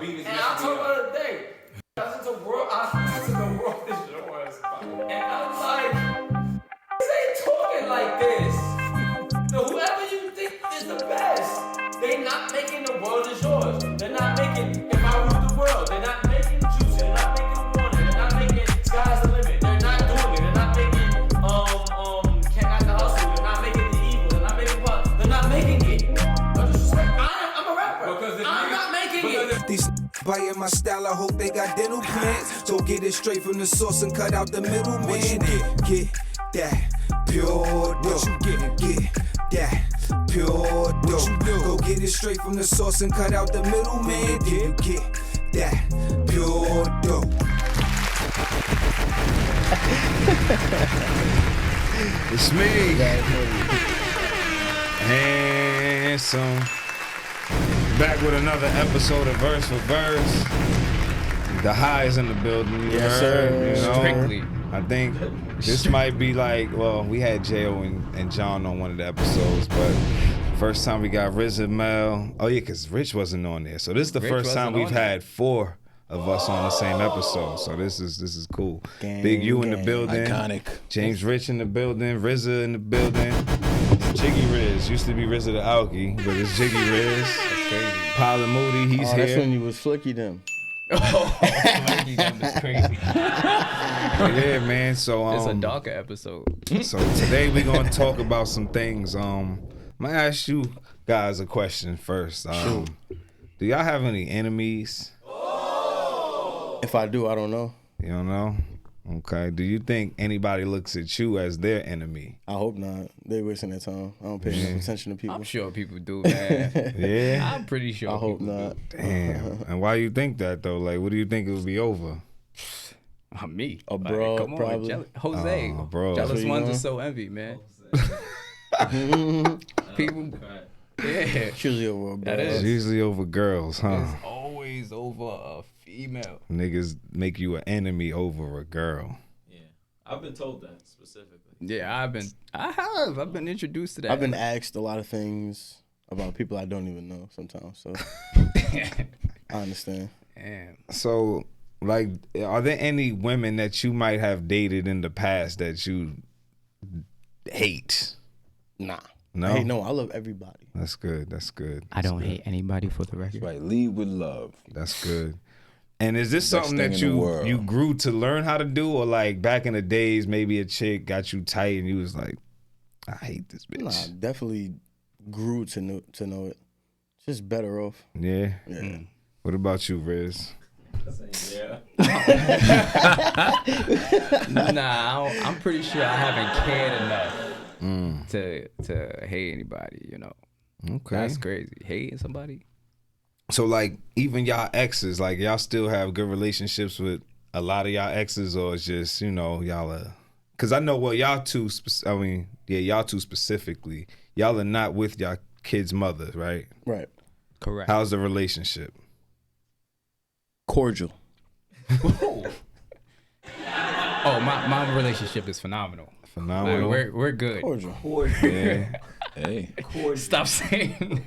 And I told her the other day, I said the world is yours. And I'm like, this ain't talking like this. So whoever you think is the best, they not making the world is yours. They're not making if I rule the world. They're not making juicy. They're not making water. They're not making sky's the limit. They're not doing it. They're not making can't not the hustle. They're not making the evil. They're not making what? They're not making it. No disrespect. I'm a rapper. I'm not making it. These biting my style, I hope they got dental plans. So get it straight from the source and cut out the middleman. Get that pure dough. Get that pure dough. Go get it straight from the source and cut out the middleman. Get that pure dough. It's me. Handsome. Back with another episode of Verse for Verse. The high is in the building. Yes, sir. You know? Strictly. I think this might be like, well, we had J.O. and John on one of the episodes, but first time we got Riz and Mel. Oh, yeah, because Rich wasn't on there. So this is the first time we've had 4 of us on the same episode. So this is cool. Big U in the building. Iconic. James Rich in the building. RZA in the building. Jiggy Riz. Used to be RZA the Alki, but it's Jiggy Riz. That's crazy. Pilot Moody, he's here. That's when you was Flicky them. Flicky them is crazy. Yeah, man. So It's a darker episode. So today we're gonna talk about some things. I'm gonna ask you guys a question first. Do y'all have any enemies? If I do, I don't know. You don't know? Okay. Do you think anybody looks at you as their enemy? I hope not. They wasting their time. I don't pay enough attention to people. I'm sure people do, man. Yeah. I'm pretty sure. I hope people not. do. Damn. And why you think that though? Like, what do you think it will be over? Me. A bro, come on, probably. Jose. Oh, bro. Jealous That's what ones you are want? so envy, man. People. Yeah. It's usually over a bro. That It's is. usually over girls, huh? It's always over a female. Niggas make you an enemy over a girl. Yeah, I've been told that specifically. Yeah, I've been introduced to that. I've been asked a lot of things about people I don't even know sometimes, so I understand. Damn. So, like, are there any women that you might have dated in the past that you hate? Nah. No? Hey, no, I love everybody. That's good. That's good. I don't hate anybody for the record. Right, lead with love. That's good. And is this Best something thing that in the world. you grew to learn how to do, or like back in the days, maybe a chick got you tight and you was like, I hate this bitch. Nah, definitely grew to know it. Just better off. Yeah. Yeah. What about you, Riz? Yeah. Nah, I'm pretty sure I haven't cared enough to hate anybody, you know. Okay. That's crazy. Hating somebody? So like even y'all exes, like y'all still have good relationships with a lot of y'all exes, or it's just, you know, y'all are, cause I know y'all two specifically, y'all are not with y'all kids' mother, right? Right. Correct. How's the relationship? Cordial. Oh, my relationship is phenomenal. Phenomenal. Like, we're good. Cordial. Yeah. Hey, Stop saying.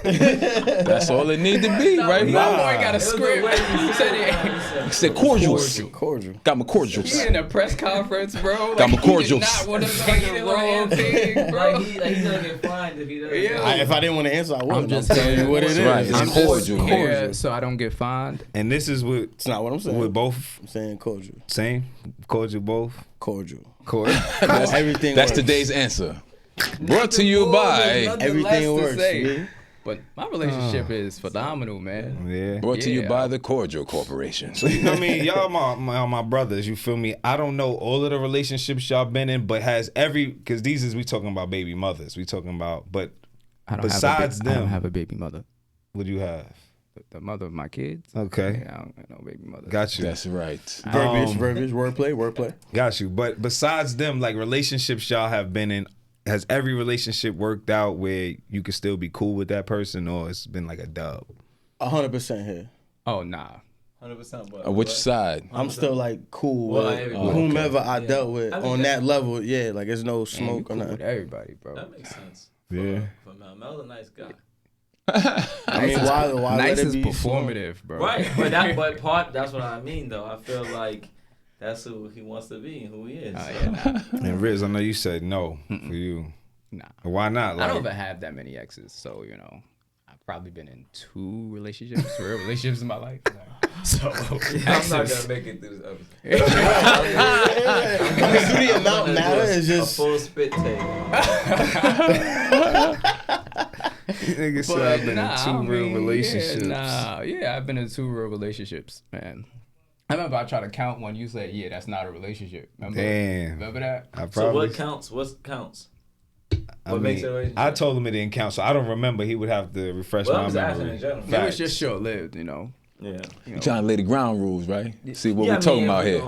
that's all it need to be, right? My boy got a script. He said it. He said cordial. Cordial. Got my cordials. He in a press conference, bro. Got my He did cordials. not want to say the wrong thing, bro. Like he's gonna get fined if he doesn't. Yeah. If I didn't want to answer, I wouldn't. I'm I'm just just telling you what it is. Right, it's I'm cordial. just here so I don't get fined. And this is with It's not what I'm saying. both I'm saying cordial. same cordial both. Cordial. Everything That's works. today's answer. Brought to you by. Nothing Everything less to works, say. man. But my relationship is phenomenal, man. Yeah. Brought to you Yeah. by the Cordial Corporation. You know what I mean? Y'all my brothers, you feel me? I don't know all of the relationships y'all been in, but because we talking about baby mothers. We talking about, but I don't besides I them, don't have a baby mother. what do you have? The mother of my kids. Okay. Yeah, I don't have no baby mother. Got you. That's right. Verbiage, wordplay. Got you. But besides them, like relationships y'all have been in, has every relationship worked out where you can still be cool with that person, or it's been like a dub? 100% here. Oh, nah. 100%. But Which side? I'm still like cool Well, with everybody. whomever I dealt with I think on that- that level. Yeah, like there's no Man, you smoke or cool with nothing. everybody, bro. that makes sense. Yeah. For Mel, Mel's a nice guy. I mean, why nice let it is be performative, bro. Right, that's what I mean though. I feel like that's who he wants to be and who he is. And Riz, I know you said no for you. Nah. Why not? I don't even have that many exes, so I've probably been in 2 relationships, real relationships in my life. So I'm not gonna make it through this episode. Does the amount matter? Is A just full spit take. Nigga said I've been in 2 real relationships. I've been in 2 real relationships, man. I remember I tried to count one. You said, "Yeah, that's not a relationship." Remember that? So what counts? What counts? What makes it a relationship? I told him it didn't count, so I don't remember. He would have to refresh my memory. In general. It was just short lived, Yeah. You trying to lay the ground rules, right? See what we talking about here.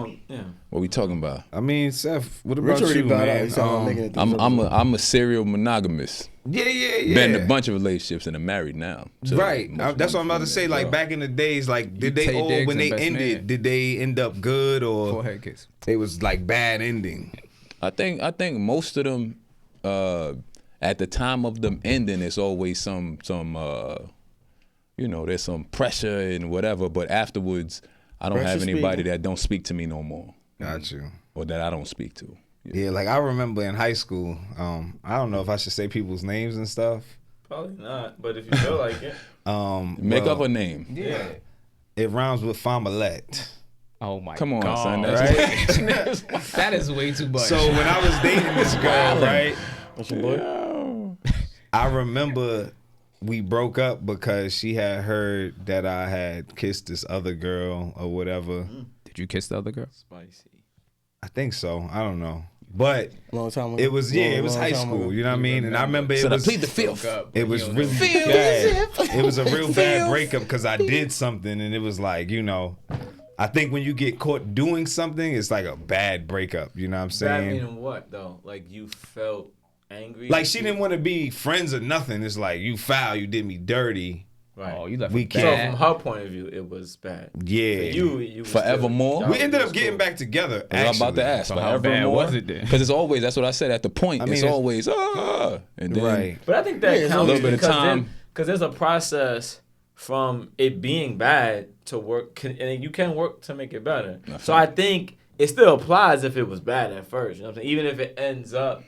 What we talking about? I mean, Seth, what Rich about already you, bowed out. man? He said, I'm making it through this I'm episode. a serial monogamous. Yeah. Been in a bunch of relationships and I'm married now. So Right. That's what I'm about to say. Like back in the days, like did they Tay all Diggs when they and Best ended? Man. Did they end up good or Forehead kiss. it was like bad ending? I think most of them at the time of them ending, it's always some there's some pressure and whatever. But afterwards, I don't have Pressure anybody speaking. that don't speak to me no more, Got you. or that I don't speak to. Yeah, like I remember in high school. I don't know if I should say people's names and stuff. Probably not, but if you feel like it. Make well, up a name. Yeah. It rhymes with Familette. Oh my Come on, God. son. That's That is way too much. So when I was dating this girl, right? What's your boy? I remember we broke up because she had heard that I had kissed this other girl or whatever. Did you kiss the other girl? Spicy. I think so. I don't know. But Long time ago. it was it was Long high time school. ago. You know what I mean? And I remember so it I was plead the fifth. it was really bad. It was a real bad breakup because I did something and it was like, I think when you get caught doing something, it's like a bad breakup. You know what I'm Bad saying? meaning what though? Like you felt angry. Like she didn't want to be friends or nothing. It's like you foul, you did me dirty. Right. Oh, you left We with So can't. bad. from her point of view, it was bad. Yeah. For you was Forevermore? still- We ended it was up getting cool. back together. I was about to ask. So how bad was it then? Because it's always, that's what I said at the point. I mean, it's it's- always, and then Right. But I think that Yeah, it's a counts little bit of because time. Because there's a process from it being bad to work, and you can work to make it better. So I think it still applies if it was bad at first. You know what I'm saying? Even if it ends up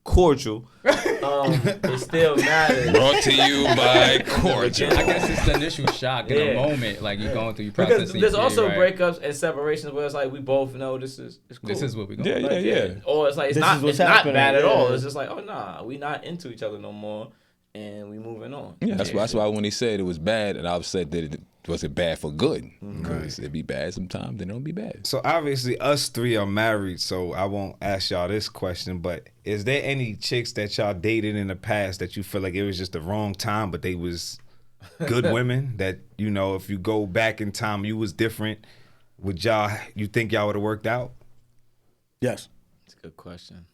cordial, it still matters. brought to you by Cordial. I guess it's the initial shock in the Yeah. moment, like you're going through your Because process. there's also breakups and separations where it's like we both know this is cool. This is what we going. Yeah, Like, yeah. Or it's like This it's is what's not happening, bad at all. yeah. It's just like, oh nah, we not into each other no more, and we moving on. Yeah, that's why when he said it was bad, and I said that it wasn't bad for good. Mm-hmm. Because it be bad sometimes, then it don't be bad. So obviously us 3 are married, so I won't ask y'all this question, but is there any chicks that y'all dated in the past that you feel like it was just the wrong time, but they was good women that, if you go back in time, you was different, you think y'all would have worked out? Yes. It's a good question.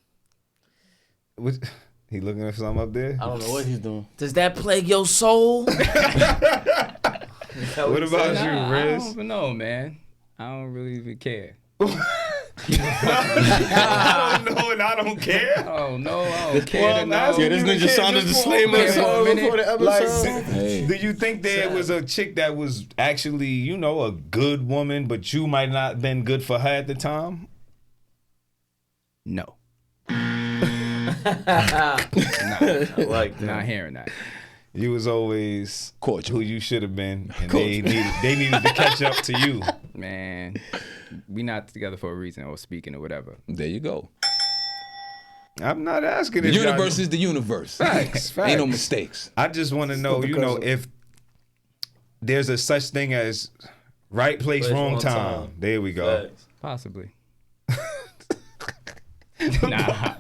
He looking at something up there? I don't know what he's doing. Does that plague your soul? What about Nah, you, I Riz? don't even know, man. I don't really even care. I don't know and I don't care. Oh no, I don't care. Well, to I'm know. asking Yeah, this you nigga to sounded just disclaimer for a song minute. before the episode. Hey. Do you think there was a chick that was actually, a good woman, but you might not been good for her at the time? No, I like that. not hearing that. You was always Cordial. who you should have been, and they needed to catch up to you. Man, we not together for a reason or speaking or whatever. There you go. I'm not asking The if y'all- universe is the universe. Facts. Ain't no mistakes. I just want to know, if there's a such thing as right place, wrong time. There we go. Facts. Possibly. Nah,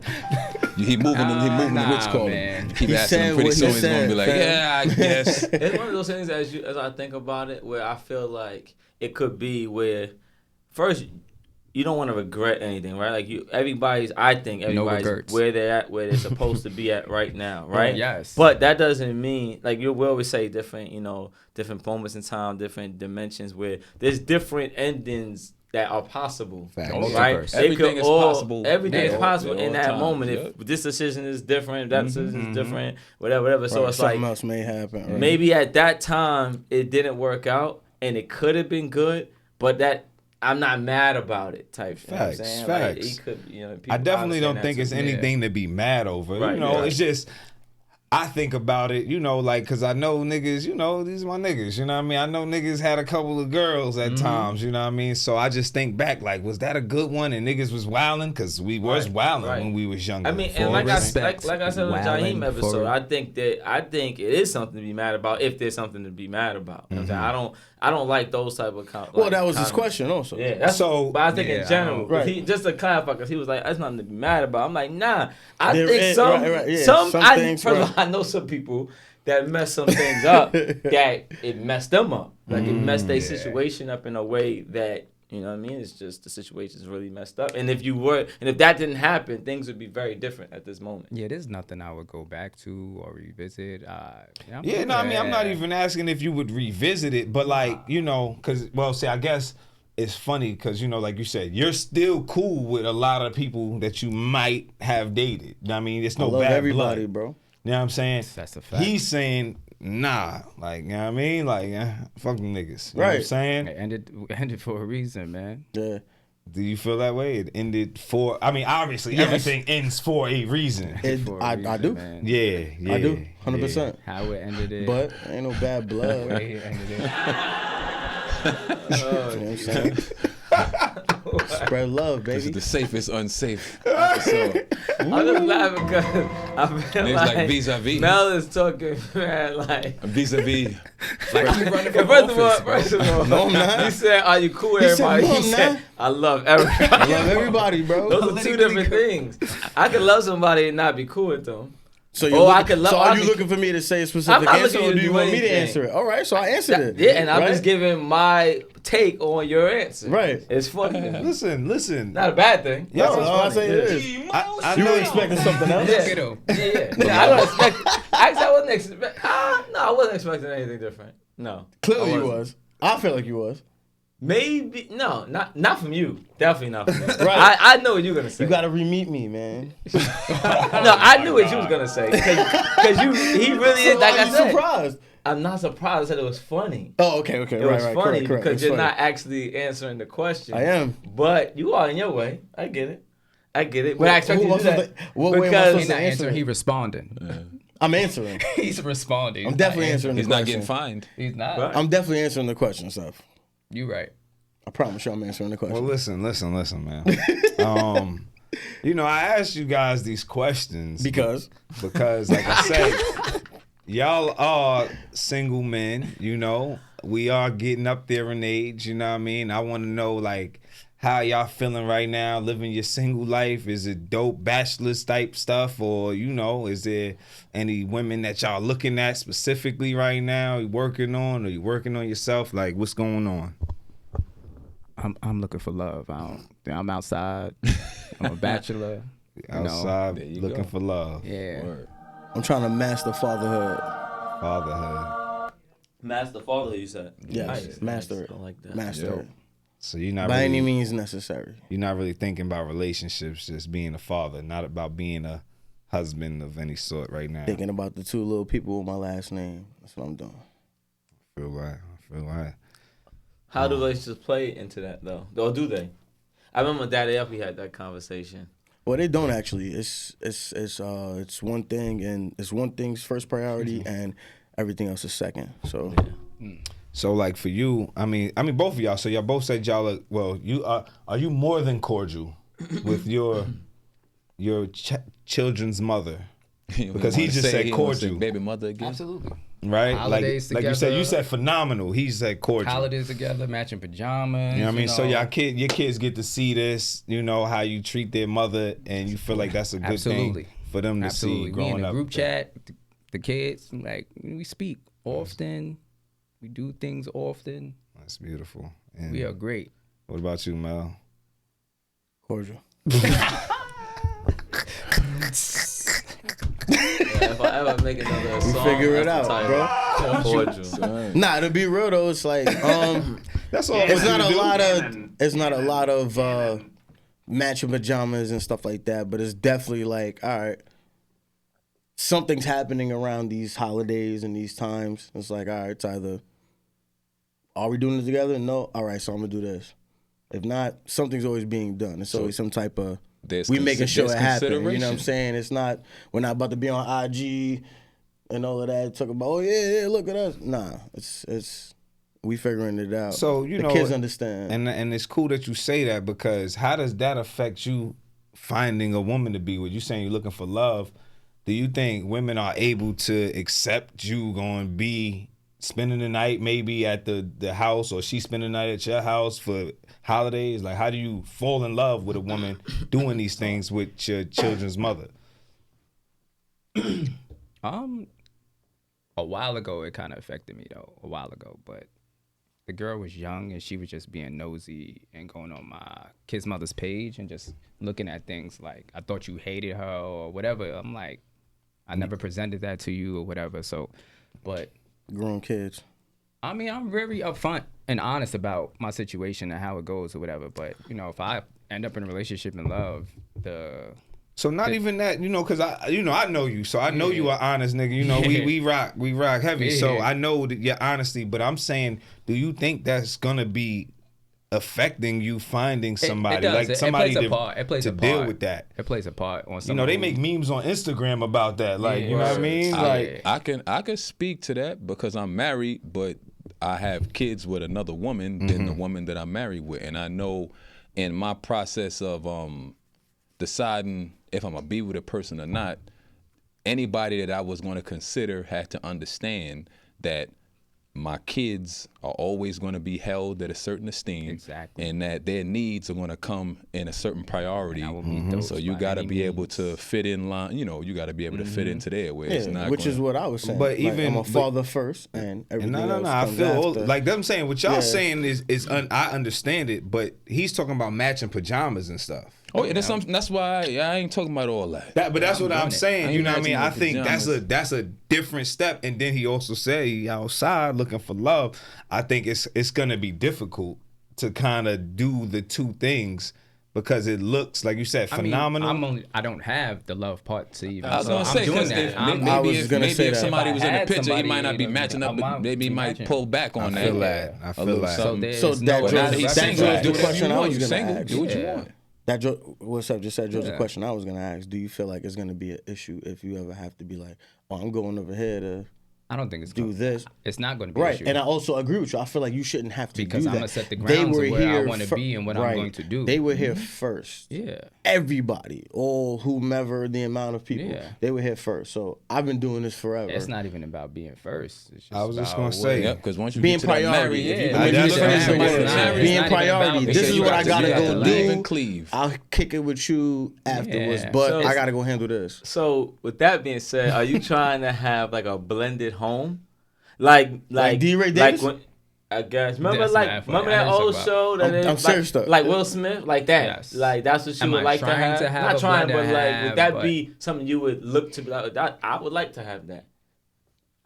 He moving the rich corner. man. Keep He asking said him pretty what he soon he's gonna said, be like, fam. yeah, I guess. It's one of those things as I think about it, where I feel like it could be where first you don't want to regret anything, right? Like I think everybody's regrets. where they're at, where they're supposed to be at right now, right? Yes. But that doesn't mean we always say different moments in time, different dimensions where there's different endings that are possible. Facts. Right? Everything is possible. Everything is at possible all in that times, moment. yep. If this decision is different, that decision is different, whatever. So Right, it's something like else may happen. Right? maybe at that time it didn't work out and it could have been good, but that I'm not mad about it type. You know what I'm saying? Facts. Like, he could, you know, I definitely don't think it's too. anything to be mad over. Right, you know, right. it's just I think about it, you know, like, because I know niggas, you know, these are my niggas, you know what I mean? I know niggas had a couple of girls at times, you know what I mean? So I just think back, like, was that a good one? And niggas was wilding? Because we was wilding when we was younger. I mean, and like I said on the Jaheim Wildin' episode, for- I think it is something to be mad about if there's something to be mad about. You know what I'm saying? I don't like those type of Well, that was his question also. Yeah, that's So- but I think Yeah, in general, Right. he, just to clarify, because he was like, "That's nothing to be mad about." I'm like, "Nah, I There think is- some yeah, some things, first of right. all, I know some people that mess some things up that it messed them up, like it messed their situation up in a way that." You know what I mean? It's just the situation's really messed up. And if that didn't happen, things would be very different at this moment. Yeah, there's nothing I would go back to or revisit. Yeah, no, I mean, I'm not even asking if you would revisit it, but like, you know, because, well, see, I guess it's funny because, you know, like you said, you're still cool with a lot of people that you might have dated. I mean, it's no I love bad everybody, blood. bro. You know what I'm saying? That's a fact. He's saying, nah, like, you know what I mean? Like, fuck them niggas. You know what I'm Right. saying? It ended for a reason, man. Yeah. Do you feel that way? It ended for, I mean, obviously, Yes. everything ends for a reason. For a I reason, do. man. Yeah, I do. 100%. How it ended it. But ain't no bad blood. way it ended it. You know what I'm saying? Spread love, This is baby. the safest unsafe episode. I'm just laughing because I feel Niggas like vis-a-vis. Mel is talking, man, like. Vis-a-vis. Like you running for First of all, No, I'm not. he said, "Are you cool with He said, everybody?" "No, He I'm said, not." "I love everybody." I love everybody, bro. Those are two different things. I could love somebody and not be cool with them. So I could love- So are I you could- looking for me to say a I'm specific not answer, looking or to do you do want me to anything. answer it? All right, so I answered it. Yeah, and I'm right? just giving my take on your answer. Right. It's funny. Listen. Not a bad thing. No, That's what's I funny. say it is. I You know were expecting something else? Yeah. Get him. Yeah. I don't expect. Actually, I wasn't expecting. No, I wasn't expecting anything different. No. Clearly I you wasn't. was. I feel like you was. Maybe not from you. Definitely not from me. Right. I know what you're gonna say. You gotta re-meet me, man. No, I knew what you was gonna say because he really is. Like Why I you said, surprised? I'm not surprised. I said it was funny. Oh, okay. It Right, was right. funny Correct. because It's you're funny. not actually answering the question. I am. But you are in your way. I get it. But I expect you to do that. What way am I Because- supposed He's to not answer answering. He it? responding. I'm answering. He's responding. I'm definitely answering the He's question. not getting fined. He's not. Right. I'm definitely answering the question, stuff. You right. I promise you I'm answering the question. Well, listen, man. You know, I asked you guys these questions because like I said, y'all are single men. You know, we are getting up there in age. You know what I mean? I want to know, like, how y'all feeling right now, living your single life. Is it dope bachelors type stuff, or, you know, is there any women that y'all looking at specifically right now? You working on, or you working on yourself? Like, what's going on? I'm looking for love. I'm outside. I'm a bachelor. Outside There you looking go. for love. Yeah. Word. I'm trying to master fatherhood. Fatherhood. Master father, you said. Yes, Nice, master nice. it. I like that. Master it. So you're not By any really, means necessary. you're not really thinking about relationships, just being a father, not about being a husband of any sort right now. Thinking about the two little people with my last name. That's what I'm doing. I feel right. How do relationships play into that though? Or do they? I remember Daddy F, we had that conversation. Well, they don't actually. It's one thing, and it's one thing's first priority, and everything else is second. So So like for you, I mean both of y'all. So y'all both said y'all are, well, you are you more than cordial with your children's mother? Because he just said cordial, baby mother again. Absolutely. right? Holidays like you together. said phenomenal. He said cordial. Holidays together, matching pajamas. You know what I mean? So your kids get to see this, you know, how you treat their mother, and you feel like that's a good Absolutely. thing for them to see Absolutely. We growing in up. the group chat, the kids, like we speak often. We do things often. That's beautiful. And We are great. what about you, Mel? cordial. Yeah, if I ever make another song, figure it that's the out, title. Cordial. Nah, to be real though, it's like That's all. It's not a lot of. Gannon. It's not a lot of Gannon. matching pajamas and stuff like that. But it's definitely like, all right, something's happening around these holidays and these times. It's like, all right, it's either are we doing it together? No. All right, so I'm gonna do this. If not, something's always being done. It's always some type of we making sure it happens. You know what I'm saying? It's not we're not about to be on IG and all of that. Talk about look at us. Nah, it's we figuring it out. So the kids understand, and it's cool that you say that, because how does that affect you finding a woman to be with? You saying you're looking for love. Do you think women are able to accept you going to be spending the night maybe at the house, or she spending the night at your house for holidays? Like, how do you fall in love with a woman doing these things with your children's mother? A while ago it kind of affected me though. A while ago, but the girl was young and she was just being nosy and going on my kid's mother's page and just looking at things like, I thought you hated her or whatever. I'm like, I never presented that to you or whatever. So, but grown kids. I mean, I'm very upfront and honest about my situation and how it goes or whatever. But, you know, if I end up in a relationship and love, So not even that, you know, because I know you, so I know you are honest, nigga. You know, we rock heavy, so I know that your honesty. But I'm saying, do you think that's gonna be affecting you finding somebody, like somebody to deal with that? It plays a part on some. You know, they make memes on Instagram about that, like you know what I mean. I can speak to that because I'm married, but I have kids with another woman than the woman that I'm married with, and I know in my process of deciding if I'm gonna be with a person or not, anybody that I was gonna consider had to understand that my kids are always gonna be held at a certain esteem, exactly, and that their needs are gonna come in a certain priority. So you gotta be able to fit in line. You know, you gotta be able to fit into there. Where it's not which is what I was saying. But like, even I'm a father first, and everything else I comes feel after. like them saying what y'all saying is I understand it, but he's talking about matching pajamas and stuff. Oh yeah, that's why I ain't talking about all that. But that's what I'm saying. You know what I mean? I think pajamas. that's a different step. And then he also said he outside looking for love. I think it's gonna be difficult to kind of do the two things because it looks like you said phenomenal. I don't have the love part to even. I was gonna say because maybe if somebody was in the picture, he might not be matching up. But maybe he might pull back on that. I feel that. So that was the question I was gonna ask. Do what you want. What's up? Just said Joe's a question I was gonna ask. Do you feel like it's gonna be an issue if you ever have to be like, oh, I'm going over here to I don't think it's do this. It's not going to be an issue. And I also agree with you. I feel like you shouldn't have to because do I'm that. gonna set the grounds of where I want to be and what I'm going to do. They were here first. Yeah. Everybody, all whomever the amount of people, they were here first. So I've been doing this forever. It's not even about being first. It's just I was just gonna say, because once you being get to priority, that being priority. This is what I gotta go do. And cleave. I'll kick it with you afterwards, but I gotta go handle this. So with that being said, are you trying to have like a blended home? Like D-Ray Davis? When, I guess. Remember That's remember that old show that I'm serious though. like Will Smith, like that. Yes. Like that's what you would like to have. Not trying, but like would that be something you would look to be like? I would like to have that.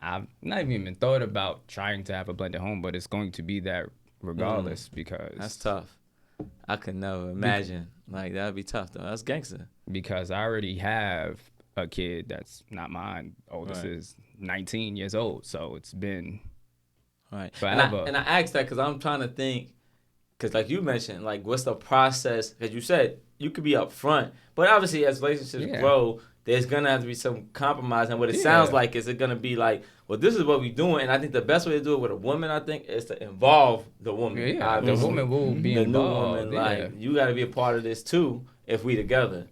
I've not even thought about trying to have a blended home, but it's going to be that regardless because That's tough. I could never imagine. Like that'd be tough though. That's gangster. Because I already have a kid that's not mine. Oldest is 19 years old, so it's been forever. And I asked that because I'm trying to think, because like you mentioned, like what's the process? Because you said you could be upfront, but obviously as relationships grow, there's gonna have to be some compromise. And what it sounds like is it gonna be like, well, this is what we're doing. And I think the best way to do it with a woman, I think, is to involve the woman. The woman will be the involved. new woman. Like you got to be a part of this too. If we together,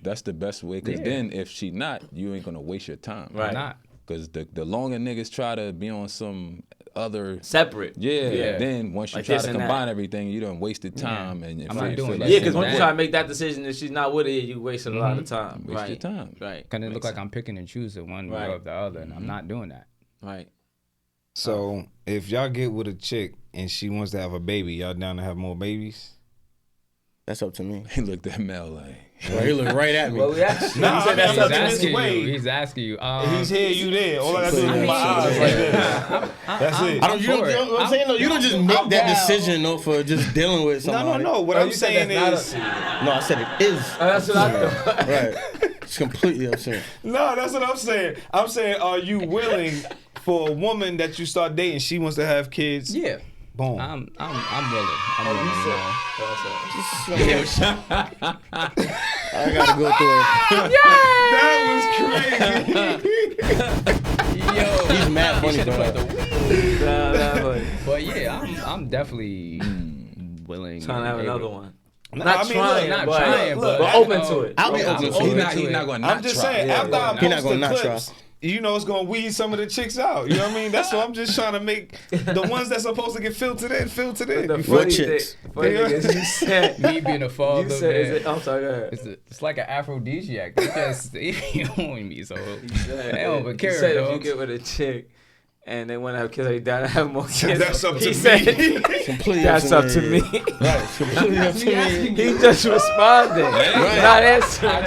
That's the best way. Because then if she not, you ain't gonna waste your time. Right. Not. Because the longer niggas try to be on some other separate. Then once you like try to combine everything, you done wasted time. And I'm not doing that. Because once you try to make that decision and she's not with it, you wasted a lot of time. Waste your time. Right. Kind of look like I'm picking and choosing one or the other, and I'm not doing that. Right. So if y'all get with a chick and she wants to have a baby, y'all down to have more babies? That's up to me. He looked at Mel like. Well, he looked right at me. Well, we actually, Nah, you said I that's mean, up to that's Mr. asking Wade. He's asking you. He's here, you there. All I gotta do is I move mean, my eyes like this. That's it. I don't. You don't. You know what I'm saying? No, you don't just make that decision though for just dealing with somebody. No. What Oh, I'm you said saying that's is, No, I said it is. Oh, that's what I thought. Right. It's completely upset. no, that's what I'm saying. I'm saying, are you willing for a woman that you start dating? She wants to have kids. Yeah. Boom. I'm willing. I'm willing. I gotta go through That was crazy. Yo, He's mad funny should've for played that. the But yeah, I'm definitely willing. Trying to have and another able- one. Nah, Not I mean, trying, look, but look, open to it. I'll be open to He's it. not going to not I'm just try. saying, after I He not post gonna the not clips, try. you know it's gonna weed some of the chicks out. You know what I mean? That's what I'm just trying to make the ones that's supposed to get filtered in. The What funny chicks? thing is you said, Me being a father, you said, man, I'm sorry, go ahead. it's like an aphrodisiac. They just they on me, so they don't even He care. said if you Dogs. get with a chick and they want to have kids, they down to have more kids. That's up to he me. said, Completely that's up to me. Right. Completely up to me. He just responded, not answering.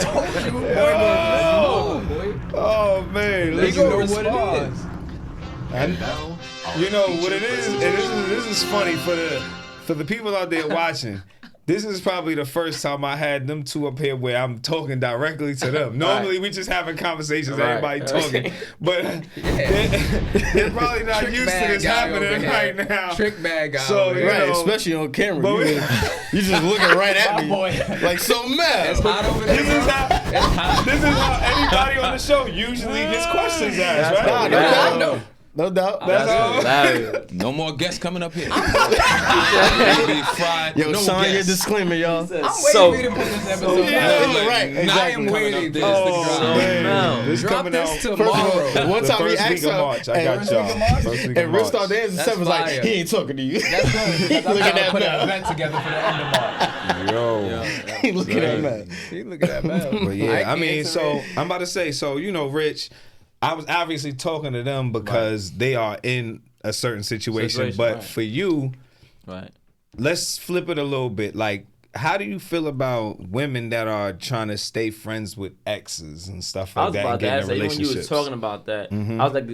Oh man, let's You know go. what it is. And you know what it is, and this is funny for the people out there watching. This is probably the first time I had them two up here where I'm talking directly to them. Normally we just having conversations, everybody talking, but they're probably not Trick used to bag this guy happening over here. right now. Trick bag guy. So, over you here. Right, know, especially on camera. but You just looking right at me, like so mad. It's hot over there. This is bro. how It's hot. this is how anybody on the show usually gets questions asked, That's right? No right. doubt. No. No doubt. That's all. Hilarious. No more guests coming up here. Be fried. Yo, no sign your guests. disclaimer, y'all. I'm waiting So- for you to put this episode Yeah, out. right, I exactly. am waiting for this Oh, to drop. man. no. This Drop coming this out. tomorrow. One The time we first asked week of her, March. I got and- y'all. First week of and Rick March. started dancing. That's Steph was like, fire. he ain't talking to you. That's good. He Because I'm looking gonna at put an Mel. event together for the end of March. Yo. He looking at man. See, look at that, man. But yeah, I can't mean, answer so it. I'm about to say, so you know, Rich, I was obviously talking to them because they are in a certain situation. But right. for you, Right. let's flip it a little bit. Like, how do you feel about women that are trying to stay friends with exes and stuff I like was that and about to get ask in that. Even when you was relationships? talking about that, I was like,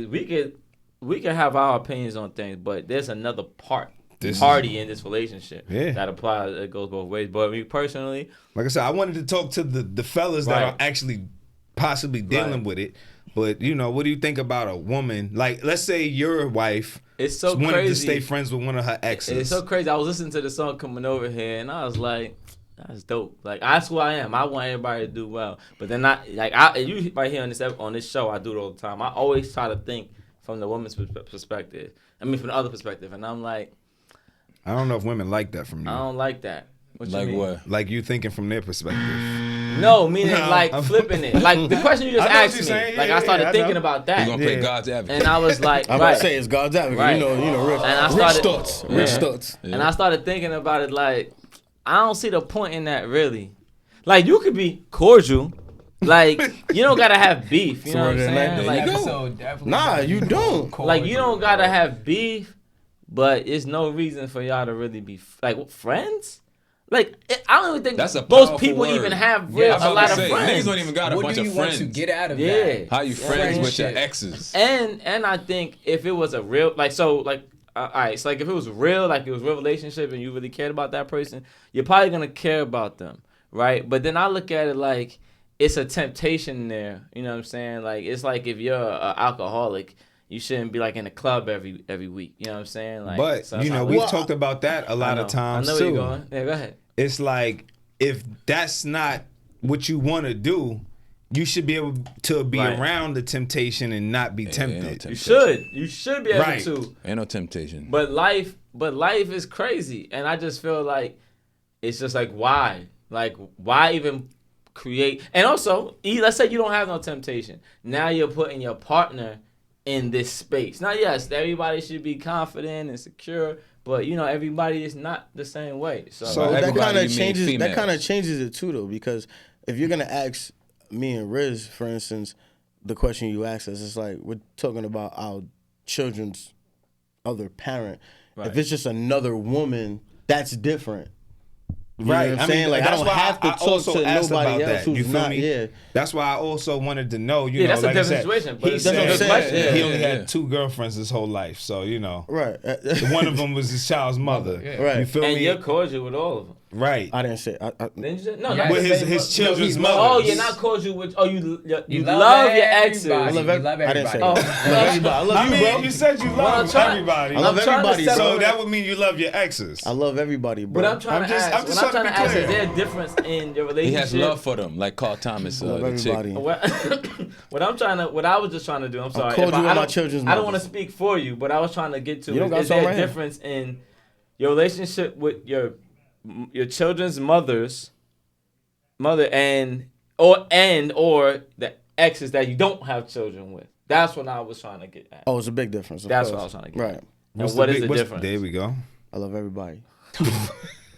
we could have our opinions on things, but there's another party in this relationship that applies. It goes both ways. But me personally, Like I said, I wanted to talk to the fellas that Right. are actually possibly dealing with it. But, you know, what do you think about a woman? Like, let's say your wife it's so wanted crazy. to stay friends with one of her exes. It's so crazy. I was listening to the song coming over here, and I was like, "That's dope." Like that's who I am. I want everybody to do well. But then you right here on this show, I do it all the time. I always try to think from the woman's perspective. I mean, from the other perspective, and I'm like, I don't know if women like that from you. I don't like that. What you Like mean? what? Like you thinking from their perspective. No, meaning No, like I'm- flipping it. Like the question you just I know what asked you're me. saying. Like Yeah, I started yeah, I thinking know. about We're that, gonna play Yeah. God's advocate. and I was like, I'm about right. to say it's God's advocate. Right. You know, Rich. And I Rich started- thoughts. Yeah. Rich thoughts. And I started thinking about it like, I don't see the point in that really. Like you could be cordial. Like you don't gotta have beef. You know what I'm Somewhere saying? there Like, Episode definitely Nah, gotta you be don't. like you don't cordial, gotta bro. have beef, but it's no reason for y'all to really be like friends. Like I don't even think That's a most powerful people word. even have Yeah, a lot of Niggas friends. don't even got a What bunch do you of want friends. to get out of Yeah. that? How you friends with your Friendship. exes? And I think if it was a real all right, so like if it was real, like it was a real relationship and you really cared about that person, you're probably gonna care about them, right? But then I look at it like it's a temptation there. You know what I'm saying? Like it's like if you're an alcoholic, you shouldn't be like in a club every week. You know what I'm saying? Like, But, so you know, we we've talked about that a lot of times, I know too. where you're going. Yeah, go ahead. It's like, if that's not what you want to do, you should be able to be Right. around the temptation and not be Ain't no tempted. temptation. You should be able Right. to. Ain't no temptation. But life is crazy, and I just feel like it's just like why even create? And also, let's say you don't have no temptation. Now you're putting your partner in this space. Now, yes, everybody should be confident and secure, but you know everybody is not the same way. So So that everybody, kind you of mean changes. That females. kind of changes it too, though, because if you're gonna ask me and Riz, for instance, the question you asked us, it's like we're talking about our children's other parent. Right. If it's just another woman, that's different. You know what I'm saying? Like, I don't have to talk to nobody else who's not. Yeah. That's why I also wanted to know, you know, that's like a I different said, situation. But he it's a said good question. he only had 2 girlfriends his whole life. So, you know. Right. One of them was his child's mother. Right. You feel and me? you're cordial with all of them. Right. I didn't say. Didn't you say? No, Yeah. not With the same his children's mother. mothers. Oh, you're not cordial with. Oh, you love your exes. I love everybody. I didn't say Oh, that. I love everybody. I love I you, mean, bro. you said you I'm love trying- everybody. I love I'm trying to everybody, settle bro. So that would mean you love your exes. I love everybody, bro. But I'm trying to ask. I'm just What I'm trying to trying be to ask is clear. there a difference in your He relationship? has love for them, like Carl Thomas. I love The chick. everybody. What I was just trying to do. I'm sorry. cordial If with I my don't- children's I don't want to mothers. speak for you, but I was trying to get to You don't got is there something a right here. difference in your relationship with your children's mother and or the exes that you don't have children with? That's what I was trying to get at. Oh, it's a big difference. of That's course. what I was trying to get Right. at. And what is the difference? There we go. I love everybody.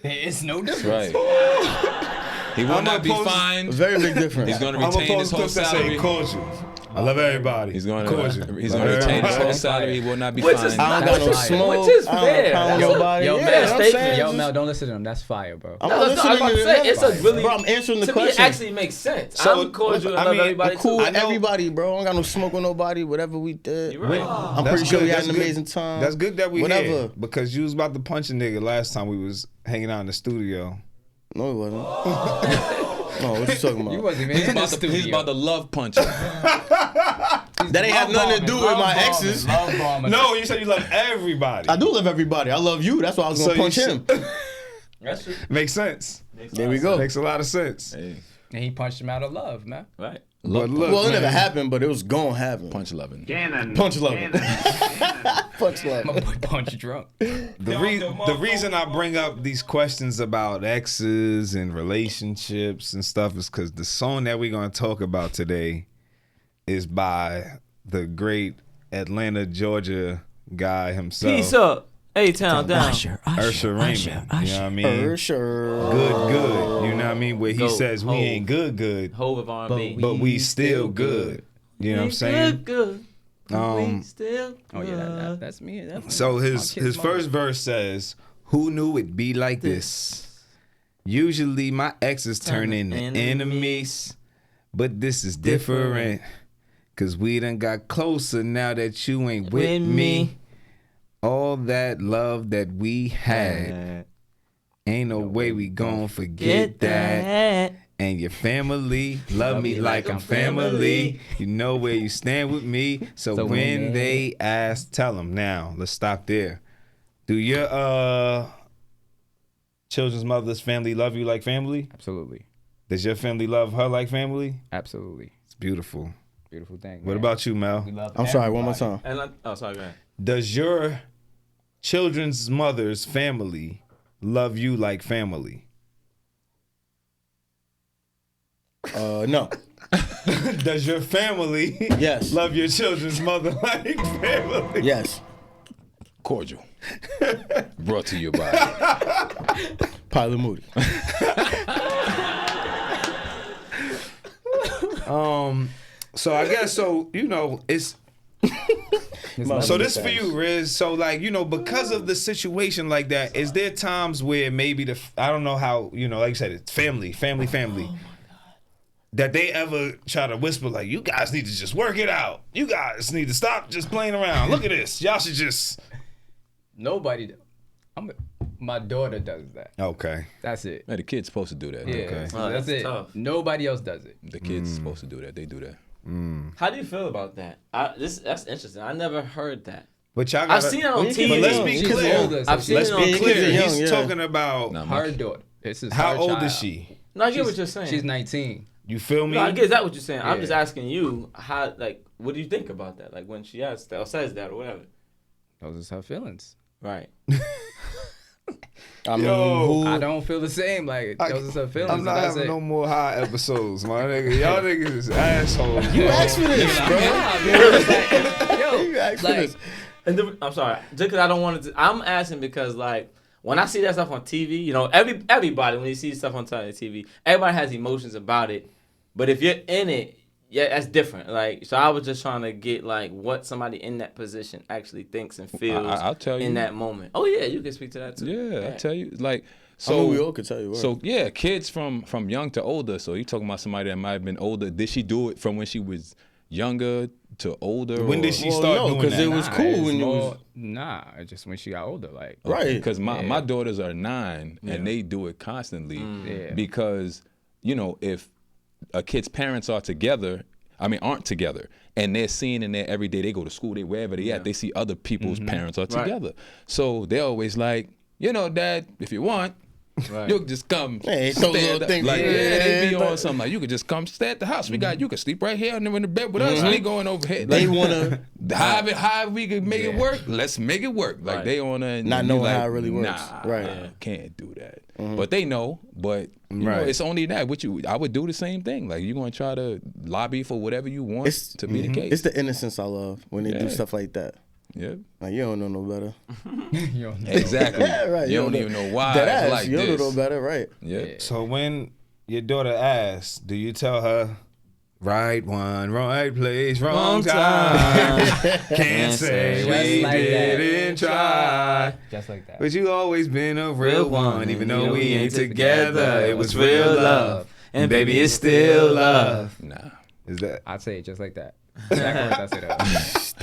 It's no difference. Right. He will I'm not be opposed- fined. Very big difference. He's going to I'm retain his opposed whole to say salary. cordial. I love everybody. He's going Cordial. to retain his whole salary. He will not be Which fined. is I don't got no Which smoke. is I don't fair. pound That's a- nobody. Yo, Yeah, Mel, you know what I'm saying? Yo, Mel, don't listen to them. That's fire, bro. I'm No, not I was about listening to to say, it's a everybody. really. Bro, I'm answering the To me, it question. actually makes sense. So, I'm cordial. I I love mean, everybody I'm cool too. with everybody, bro. I don't got no smoke with nobody. Whatever we did. You're right. I'm That's pretty sure good. we had That's an good. amazing time. That's good that we Whatever. here because you was about to punch a nigga last time we was hanging out in the studio. No, it wasn't. No, what you talking about? You wasn't even in the studio. He's about to love punch him. That ain't have nothing to do with my exes. No, you said you love everybody. I do love everybody. I love you. That's why I was So gonna you punch should- him. That's true. Makes sense. There we go. Makes a lot of sense. Hey, And he punched him out of love, man. Right. But look, Well, it man, never happened, but it was gonna happen. punch loving. Punch love. Punch love. My boy punched drunk. the reason I bring up these questions about exes and relationships and stuff is because the song that we're going to talk about today is by the great Atlanta, Georgia guy himself. Peace up. A-Town down. Usher Raymond. You know what I mean? For sure. Good. You know what I mean? Where he Go, says we Hov. ain't good, Hove of R&B. but we still good. You know what I'm saying? Good. Um, Still Oh yeah, that's me. That's So my his kid's mother. first verse says, "Who knew it'd be like this? Usually my exes turn into enemies, but this is different. Cause we done got closer now that you ain't with me. All that love that we had, ain't no way we gon' forget that. And your family love me like I'm family. You know where you stand with me. So when they ask, tell them now. Let's stop there. Do your children's mother's family love you like family? Absolutely, Does your family love her like family? absolutely. It's beautiful. Beautiful thing. What man. about you, Mel? We love I'm sorry, one more everybody. time. And sorry, go ahead. Does your children's mother's family love you like family? No. Does your family Yes. love your children's mother like family? Yes. Cordial. Brought to you by Pilot Moody. So I guess it's so this for you, Riz. So like, because of the situation like that, is there times where maybe I don't know how, like you said, it's family. That they ever try to whisper like, you guys need to just work it out. You guys need to stop just playing around. Look at this. Y'all should just. Nobody. My daughter does that. Okay. That's it. Man, the kid's supposed to do that. Yeah, Okay. so Oh, that's that's it. tough. Nobody else does it. The kid's supposed to do that. They do that. How do you feel about that? That's interesting. I never heard that. But y'all I've gotta, seen it on Well, TV. But let's be She's clear. older, so I've seen Let's it be on kids clear. are young, He's yeah. talking about Nah, Her daughter. This is how her old child. is she? No, I get what you're saying. She's 19. You feel me? No, I get that what you're saying. I'm Yeah. just asking you how, like, what do you think about that? Like when she asks that or says that or whatever. Those are her feelings. Right. I mean, Yo. I don't feel the same. Like those are her feelings. I'm not That's having it. no more high episodes, my nigga. Y'all niggas is assholes. you asked for this, bro. Yo, You asked for like, this. And I'm sorry, just because I don't want to. I'm asking because like when I see that stuff on TV, everybody when you see stuff on TV, everybody has emotions about it. But if you're in it, yeah, that's different. Like, so I was just trying to get like what somebody in that position actually thinks and feels. I'll tell you in that moment. Oh yeah, you can speak to that too. Yeah, I'll tell you. Like, So I mean, we all could tell you. What. So yeah, kids from young to older. So you talking about somebody that might have been older. Did she do it from when she was younger to older? When did she start doing that? Because it was cool when you was. Nah, just when she got older, like. Right. Because my daughters are 9 and they do it constantly. Yeah. Because, you know, if a kid's parents aren't together, and they're seeing in there every day, they go to school, they wherever they at, they see other people's parents are together. So they're always like, you know, Dad, if you want, you could just come. Hey, those stay little at things. like, they be on something like, you could just come stay at the house. You could sleep right here and in the bed with us. They going over here. They Like, wanna how we can make it work, let's make it work. Like they on a not knowing how it really works. Nah, Right. can't do that. But they know. But you know, it's only that. I would do the same thing. Like you're gonna try to lobby for whatever you want to be the case. It's the innocence I love when they do stuff like that. Yeah. Like you don't know no better. Exactly. Yeah, right. You don't even know why That it's ass, like you this. don't know better, right? Yeah. So when your daughter asks, do you tell her, right one, right place, wrong time? Can't say Just we like that. didn't try. Just like that. But you always been a real one, even though we ain't together, together. It was real love, and baby, it's still love. Nah. Is that? I'd say it just like that. Exactly what I say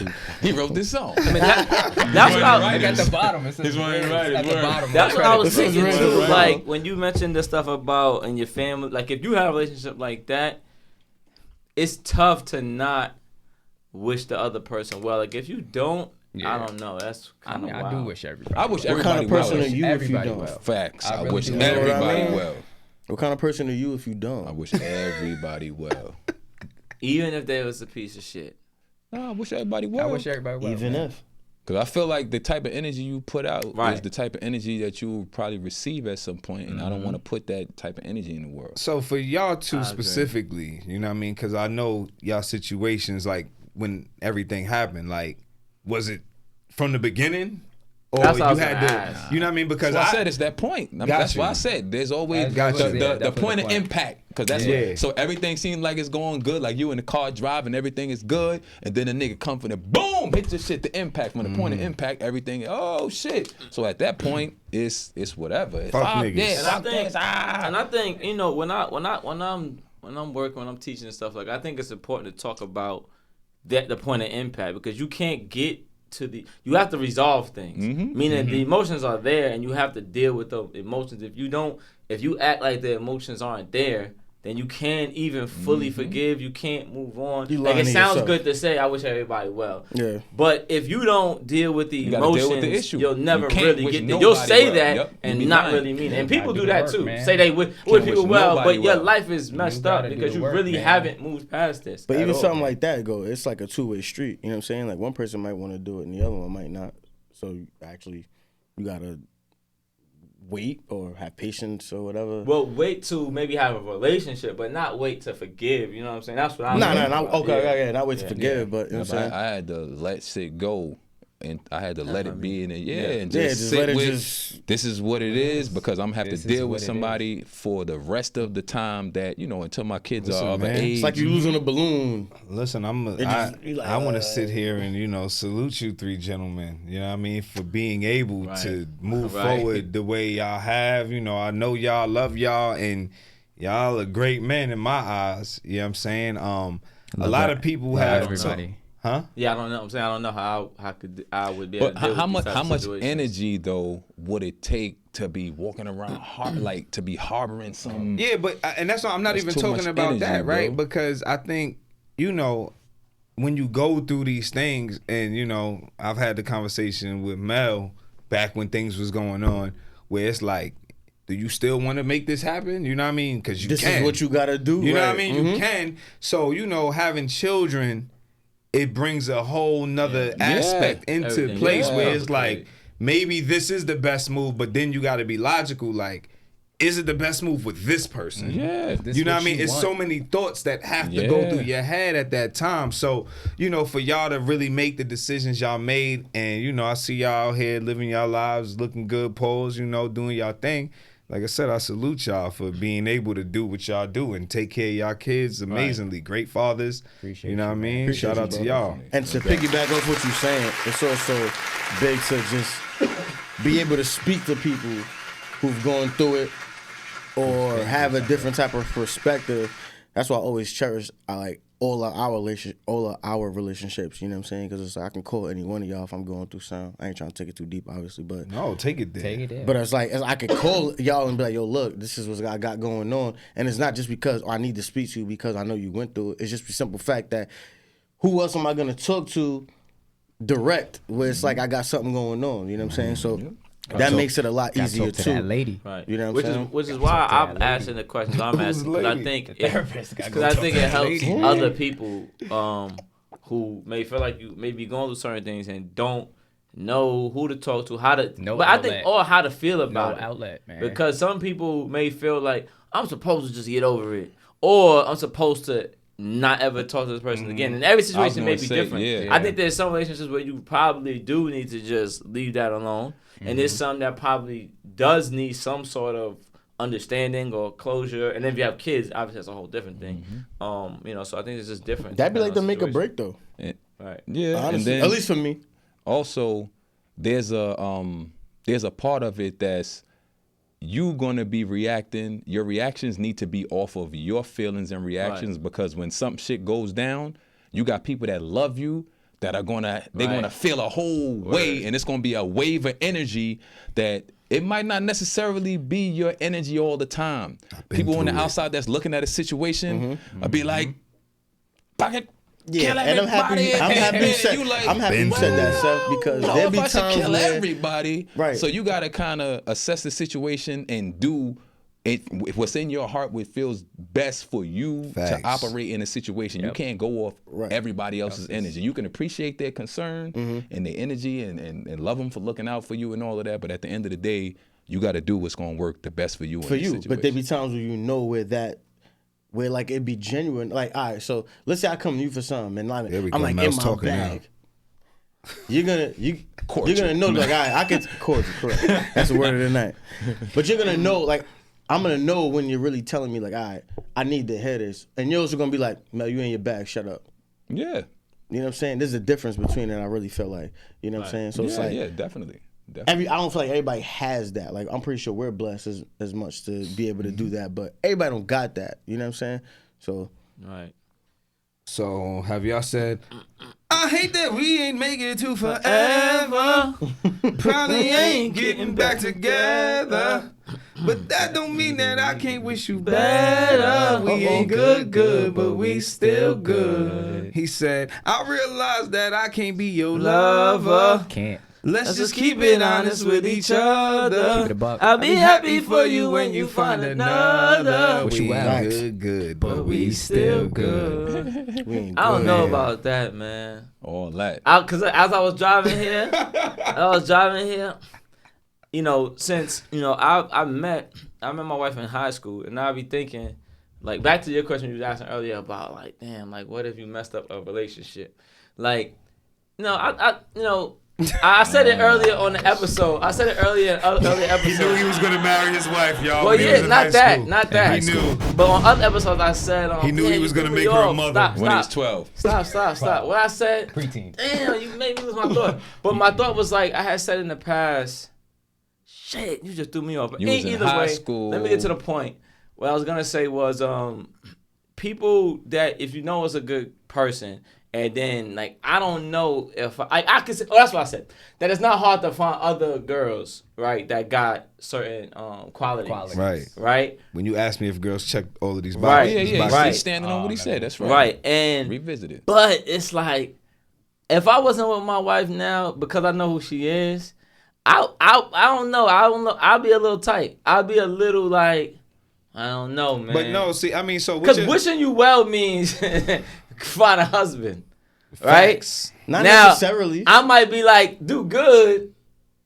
that. He wrote this song. I mean, that's what I Look at the bottom. It says He's one of the writers, at the word. bottom. That's what I was thinking Right. too. Right. Like when you mentioned the stuff about in your family, like if you have a relationship like that, it's tough to not wish the other person well. Like if you don't, I don't know. That's I kind of mean, wild. I do wish everybody. I wish What everybody kind of person well. are you if you Everybody don't? well. Facts. I I really wish do. everybody You know what I mean? well. What kind of person are you if you I don't? wish everybody well. Even if they was a piece of shit. No, I wish everybody I well. wish everybody well. Even man. if. Because I feel like the type of energy you put out is Right. the type of energy that you will probably receive at some point, and I don't want to put that type of energy in the world. So for y'all two agree. specifically, you know what I mean? Because I know y'all situations, like when everything happened, like was it from the beginning? Or That's what I you was had gonna to, ask. you know what I mean? Because So I said it's that point. I mean, Got that's you. why I said there's always Got you. the Yeah, point definitely of the point. impact. Because that's Yeah. what, so everything seems like it's going good, like you in the car driving, everything is good, and then a nigga come from the boom, hits the shit, the impact. From the point of impact, everything, oh shit. So at that point, it's whatever. It's Fuck niggas. this, And I fuck think, this, and I think when I'm working, when I'm teaching and stuff like, I think it's important to talk about the point of impact because you can't get to you have to resolve things. Meaning the emotions are there and you have to deal with the emotions. If you act like the emotions aren't there, then you can't even fully forgive. You can't move on. You Like lying it to sounds yourself. good to say, I wish everybody well. Yeah. But if you don't deal with the You gotta emotions, deal with the issue. you'll never You can't really wish get there. nobody You'll say well. that Yep. You and be not lying. really mean it. And people gotta do do that the too. work, man. Say they wish wish people well, nobody but your well. life is messed up gotta do because the you work, really man. haven't moved past this. But at even all. something like that, it's like a two-way street. You know what I'm saying? Like one person might want to do it and the other one might not. So you gotta wait or have patience or whatever. Well, wait to maybe have a relationship, but not wait to forgive. You know what I'm saying? That's what I'm No, saying. okay, not wait to forgive, but you know But what I'm saying? I had to let shit go, and I had to let it be in it. And Yeah, just just sit let it with. just- This is what it is because I'm gonna have This to is deal what with it somebody for the rest of the time that until my kids Listen, are of man. age. It's like you losing a balloon. Listen, you like, I want to sit here and salute you three gentlemen. You know what I mean, for being able to move Right. forward the way y'all have. I know y'all love y'all and y'all are great men in my eyes. You know what I'm saying? A lot of people have everybody. Huh? Yeah, I don't know. I'm saying I don't know how I would be able But to deal how with much these type how of much situations. energy though would it take to be walking around like to be harboring some? Yeah, but and that's why I'm not That's even too talking much about energy, that, right? bro. Because I think when you go through these things, and I've had the conversation with Mel back when things was going on, where it's like, do you still want to make this happen? You know what I mean? Because you This can. is what you gotta do. You know what I right? mean? You can. So having children, it brings a whole nother aspect into Everything. place Yeah. where it's like maybe this is the best move, but then you got to be logical. Like, is it the best move with this person? Yeah. This You know what what I mean? you It's want. so many thoughts that have to go through your head at that time. So, for y'all to really make the decisions y'all made, and I see y'all out here living y'all lives, looking good, pose, doing y'all thing. like I said, I salute y'all for being able to do what y'all do and take care of y'all kids amazingly. Great fathers. Appreciate you know what I mean? Appreciate Shout you, out to bro. y'all. And to piggyback off what you're saying, it's also big to just be able to speak to people who've gone through it or have a different type of perspective. That's why I always cherish all of our relationships. You know what I'm saying? Because it's like I can call any one of y'all if I'm going through something. I ain't trying to take it too deep, obviously, but No, take it there. Take it there. But it's like I could call y'all and be like, yo, look, this is what I got going on. And it's not just because I need to speak to you because I know you went through it. It's just the simple fact that who else am I going to talk to direct where it's like I got something going on. You know what I'm saying? So that makes it a lot easier, talk to too. that lady. Right. You know what I'm saying? Which is why I'm asking the questions I'm asking, because I think it helps other people who may feel like you may be going through certain things and don't know who to talk to, how to, I think how to feel about it. Outlet, man. Because some people may feel like I'm supposed to just get over it, or I'm supposed to not ever talk to this person again. And every situation may be different. Yeah. I think there's some relationships where you probably do need to just leave that alone. And there's some that probably does need some sort of understanding or closure. And then if you have kids, obviously that's a whole different thing. So I think it's just different. That'd be like the make or break, though. Right. Yeah, Honestly, and then at least for me. also there's a part of it that's you gonna be reacting. Your reactions need to be off of your feelings and reactions, because when some shit goes down, you got people that love you that are gonna feel a whole way, and it's gonna be a wave of energy that it might not necessarily be your energy all the time. People on the outside that's looking at a situation will be like, "Fucking kill and I'm happy. I'm happy you said that, Seth, because there be times kill where everybody. Right. So you gotta kind of assess the situation and do it. What's in your heart, what feels best for you to operate in a situation. You can't go off everybody else's energy. You can appreciate their concern and their energy and love them for looking out for you and all of that. But at the end of the day, you got to do what's gonna work the best for you. For you, but there be times where you know where like it be genuine. Like, all right, so let's say I come to you for something, and I'm like in my bag. You're gonna know, like, all right, I can cordial, correct. That's the word of the night. But you're gonna know, like, I'm gonna know when you're really telling me, like, all right, I need to hear this, and yours are gonna be like, Mel, you in your bag, shut up. Yeah. You know what I'm saying? There's a difference between it. I really feel like, you know what I'm saying? So it's like, definitely. I don't feel like everybody has that. Like, I'm pretty sure we're blessed as much to be able to do that, but everybody don't got that. You know what I'm saying? So, Right. So have y'all said, I hate that we ain't making it to forever. Probably ain't getting back together. But that don't mean that I can't wish you better. We ain't good, but we still good. He said, I realize that I can't be your lover. Can't. Let's just keep it honest with each other. I'll be happy for you when you find another. We ain't good, but we still good. I don't know about that, man. All that. Because as I was driving here, you know, since, you know, I met my wife in high school, and I be thinking, like, back to your question you was asking earlier about, like, damn, like, what if you messed up a relationship? Like, you know, I said it earlier on the episode. I said it earlier in earlier episodes. He knew he was gonna marry his wife, y'all. Well, yeah, not that. He knew. But on other episodes, I said, he knew he was gonna make her a mother when he was 12. Stop. What I said, preteen. Damn, you made me lose my thought. But my thought was like, I had said in the past, shit, you just threw me off. You was in high school. Let me get to the point. What I was gonna say was, people that if you know is a good person. And then, like, I don't know if I could say, that's what I said. That it's not hard to find other girls, right, that got certain qualities. Right? When you asked me if girls checked all of these boxes. Right. Right. He's standing on what he said. That's right. Right. And revisit it. But it's like, if I wasn't with my wife now, because I know who she is, I don't know. I'll be a little tight. I'll be a little like, I don't know, man. But no, see, I mean, so because wishing you well means find a husband, right? Not now, necessarily. I might be like, do good,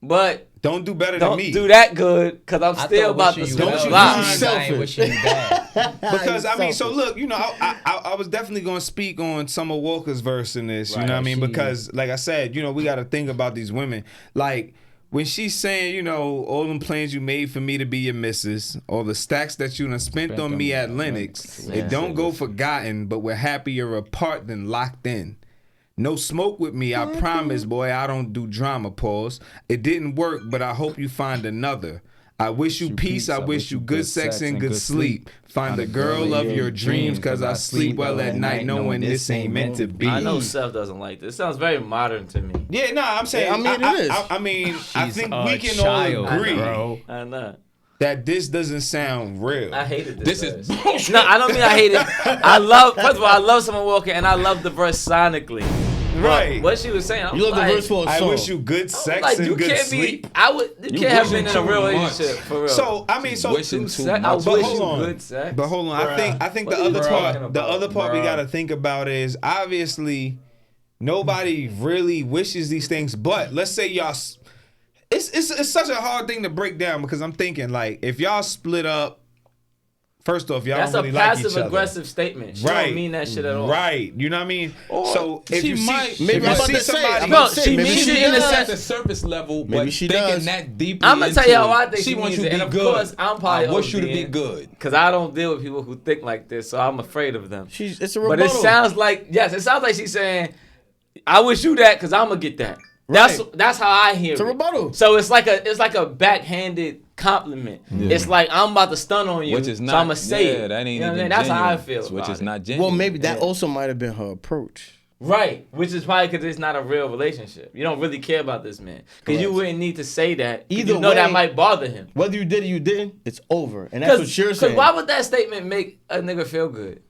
but don't do better than me. Don't do that good, because I'm still about to don't you lie. selfish. Because I mean, so look, you know, I was definitely going to speak on Summer Walker's verse in this. You know what I mean? Because like I said, you know, we got to think about these women. Like, when she's saying, you know, all them plans you made for me to be your missus, all the stacks that you done spent on me at Lennox, it don't go forgotten, but we're happier apart than locked in. No smoke with me, I promise, boy, I don't do drama, pause. It didn't work, but I hope you find another. I wish you peace, I wish you good sex and good sleep. Find the girl of your dreams, cause I sleep well at night knowing this ain't meant to be. I know Seth doesn't like this. It sounds very modern to me. Yeah, nah, I'm saying, I mean, I think we can all agree I know. that this doesn't sound real. I hated this. This verse. is bullshit. No, I don't mean I hate it. I love, first of all, I love Summer Walker and I love the verse sonically. Right. What she was saying, I'm You love like, the verse for a song. I wish you good sex like, and you good can't sleep. be. You can't have been in a real wishing too much. relationship for real. So I mean, so Wishing too I much. wish hold you on. good sex. But hold on, I think What the are you other talking part, about, we bruh? gotta think about is obviously nobody really wishes these things. But let's say y'all, it's such a hard thing to break down because I'm thinking like if y'all split up. First off, y'all That's don't really a like each passive other. aggressive statement. She Right. don't mean that shit at all. Right. You know what I mean? So if she you might- see, maybe if I'm you about see to say, somebody, I'm No, about to say, she maybe means she it in the does. at the sense. surface level, Maybe but she thinking does. that deeply I'm gonna tell you how I think she she wants means you to it, be and of good. course, I'm probably I wish you to be ODing. good. Because I don't deal with people who think like this, so I'm afraid of them. It's a But rebuttal. it sounds like, yes, it sounds like she's saying, I wish you that because I'm going to get that. Right. That's how I hear It's a it. rebuttal. So it's like a backhanded compliment. It's like I'm about to stun on you, Which is not. so I'm going to say it. That ain't You know what I even mean? That's how I genuine. feel Which about is it. not genuine. Well, maybe that also might have been her approach. Right, which is probably because it's not a real relationship. You don't really care about this man. Because you wouldn't need to say that. Either You know that way- might bother him. Whether you did or you didn't, it's over. And that's what you're saying. Because why would that statement make a nigga feel good?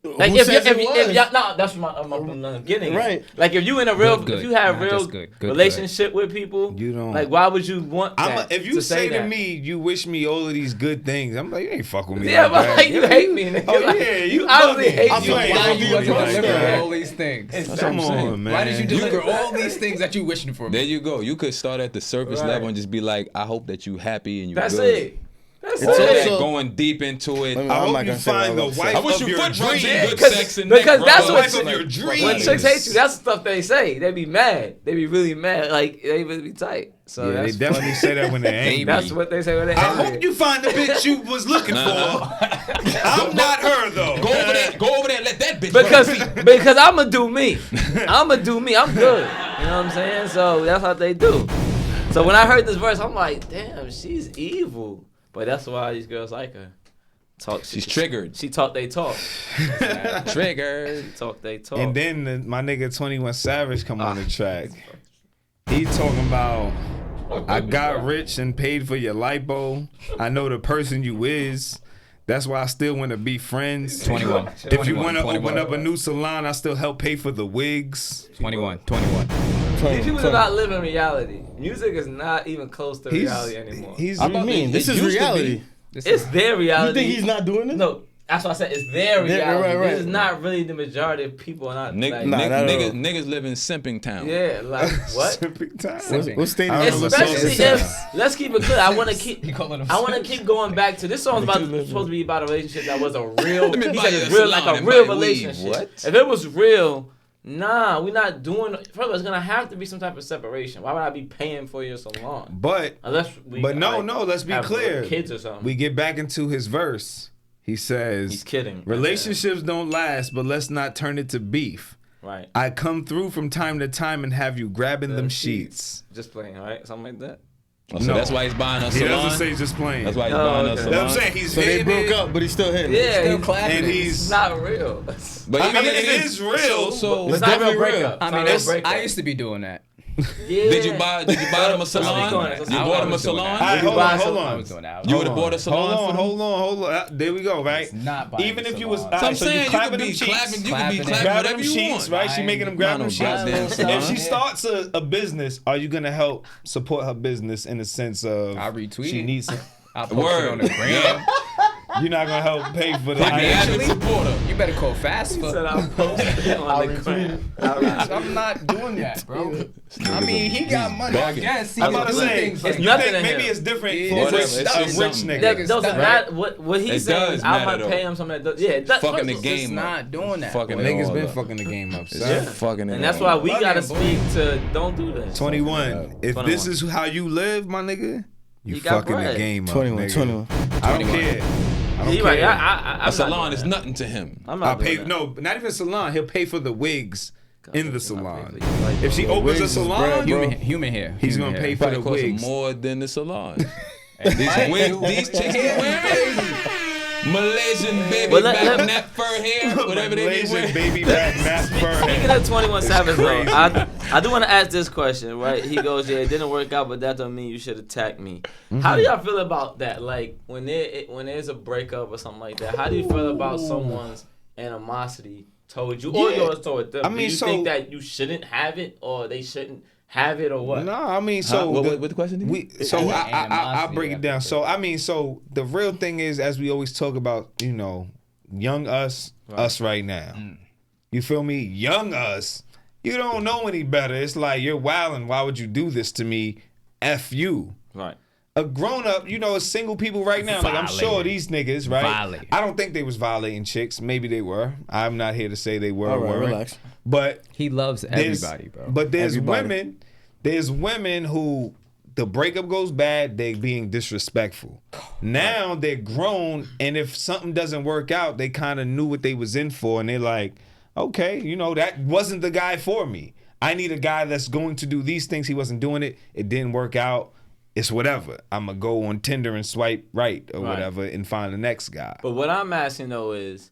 Like Who says it was? no, that's I'm getting Right. it. Like if you in a real, Good, if you have not real just good, relationship with people, You don't- like why would you want that? if you to say to that? me, you wish me all of these good things, I'm like, you ain't fuck with me. Yeah, like but that. like, you hate me, nigga. Oh, Like, yeah, you you obviously bugging. hate I'm me. like, Why why do you you want to like deliver that? all these things? It's- Come I'm saying. on, man. Why did you deliver all these things that you wishing for me? There you go. You could start at the surface Right. level and just be like, I hope that you happy and you That's good. it. That's It's it. also- Going deep into it. I'm I not hope gonna you say what find I'm the gonna say. wife I wish of you your foot rubs and dreams. good sex and neck Because that's rubs. what Wife of your dreams. When chicks hate you, that's the stuff they say. They be mad. They be really mad. Like they really be tight. So Yeah, they that's definitely say that when they're angry. That's what they say when they I angry. hope you find the bitch you was looking for. I'm not her though. Go over there. Go over there and let that bitch rub. Because I'ma do me. I'ma do me. I'm good. You know what I'm saying? So that's how they do. So when I heard this verse, I'm like, damn, she's evil. But that's why these girls like her. She's triggered. She talk, they talk. Triggered. She talk, they talk. And then my nigga 21 Savage come on the track. He talking about, I got rich and paid for your lipo. I know the person you is. That's why I still want to be friends. 21. If you want to 21. open up a new salon, I still help pay for the wigs. 21. These people do not live in reality. Music is not even close to reality anymore. What do you mean? This is used to be. reality. It's their reality. You think he's not doing this? No, that's why I said it's their Yeah, reality. right. This is not really the majority of people. Are not like, Niggas live in simping town. yeah, like what? What state I is don't know. Especially It's if, let's keep it clear. I want to keep. You calling them I want to keep going back to this song's supposed to be about a relationship that was a real. Let me He buy said you it's a real, salon like a and real buy weed. relationship. What? If it was real, nah, we're not doing. First of all, it's gonna have to be some type of separation. Why would I be paying for your salon? But Unless we. no, like, let's be have clear. Kids or something. We get back into his verse. He says, He's kidding. relationships don't last, but let's not turn it to beef. Right. I come through from time to time and have you grabbing them sheets. Just playing, right? Something like that. Oh, so No. that's why he's buying her He salon. doesn't say just playing. That's why he's Oh, buying her okay. You know what I'm salon. saying? He's So they hitting broke it, up, but he's still hitting. Yeah, and it's he's. not real. But I mean, it is real. So It's not a real definitely real. breakup. I mean, It's not a real I breakup. used to be doing that. Yeah. did you buy them a Speak on salon? it. You I bought him a was doing salon? that. All right, You hold buy on, hold some- I on. was doing that. You would have bought a salon for them? Hold on. There we go, right? It's not buying Even the if you was, salon. all So I'm right, so saying you you clapping could them be cheeks. clapping, you could be Clapping it. clapping Grab whatever them you sheets, want. right? She making them grab them no sheets. goddamn salon. If she starts a business, are you gonna help support her business in the sense of I retweet she it. needs some? I posted on the gram. You're not gonna help pay for the Financially? supporter. You better call fast He for. said I'll post it on the gram. I'm not doing that, bro. I mean, he got money. I begging. guess he I'm can about do to say, things it's like you nothing think to maybe him. it's different Yeah, for whatever, rich, it's a just rich something. nigga. That doesn't Right. matter. What he's It saying, does I matter, might though. pay him something that does. Yeah, that's Fucking the first- game. Just not doing that. Fucking bro. it Niggas all been up. fucking the game up, son. Yeah. Fucking it And that's all why up. we Bugging, gotta boy. speak to don't do that. 21. If 21. this is how you live, my nigga, you He got fucking the bread. game up, 21, nigga. 21. I don't care. I don't You're right. care. I'm A not salon doing is that. nothing to him. I'm I'll not pay. doing that. No, not even salon. He'll pay for the wigs in the I'll salon. pay for you. Like, If she bro. opens a wigs is bread, salon, bro. Human hair. he's human gonna hair. pay for Probably the cost him wigs. more than the salon. And These Mike, wigs, these chicks be wearing Malaysian baby Well, back let- nap fur hair, whatever they be Malaysian wearing. baby back mask fur. Speaking of 21 Savage, though, crazy. I do want to ask this question, right? He goes, yeah, it didn't work out, but that don't mean you should attack me. Mm-hmm. How do y'all feel about that? Like, when there's a breakup or something like that, how do you feel about someone's animosity towards you or Yeah. yours toward them? I mean, do you so- think that you shouldn't have it or they shouldn't have it or what? No, I mean, Huh? so What the question again? I'll break it Animosity, down. So I mean, so the real thing is, as we always talk about, you know, young us, us right now. You feel me? Young us. You don't know any better. It's like you're wilding. Why would you do this to me? F you. Right. A grown up, you know, single people right now. Like I'm sure Violating. these niggas, right? Violating. I don't think they was violating chicks. Maybe they were. I'm not here to say they were. All or right, weren't. relax. But He loves there's- everybody, bro. But there's Everybody. women who the breakup goes bad, they being disrespectful. Now they're grown, and if something doesn't work out, they kind of knew what they was in for, and they're like, okay, you know, that wasn't the guy for me. I need a guy that's going to do these things. He wasn't doing it. It didn't work out. It's whatever. I'm going to go on Tinder and swipe right or whatever and find the next guy. But what I'm asking though is,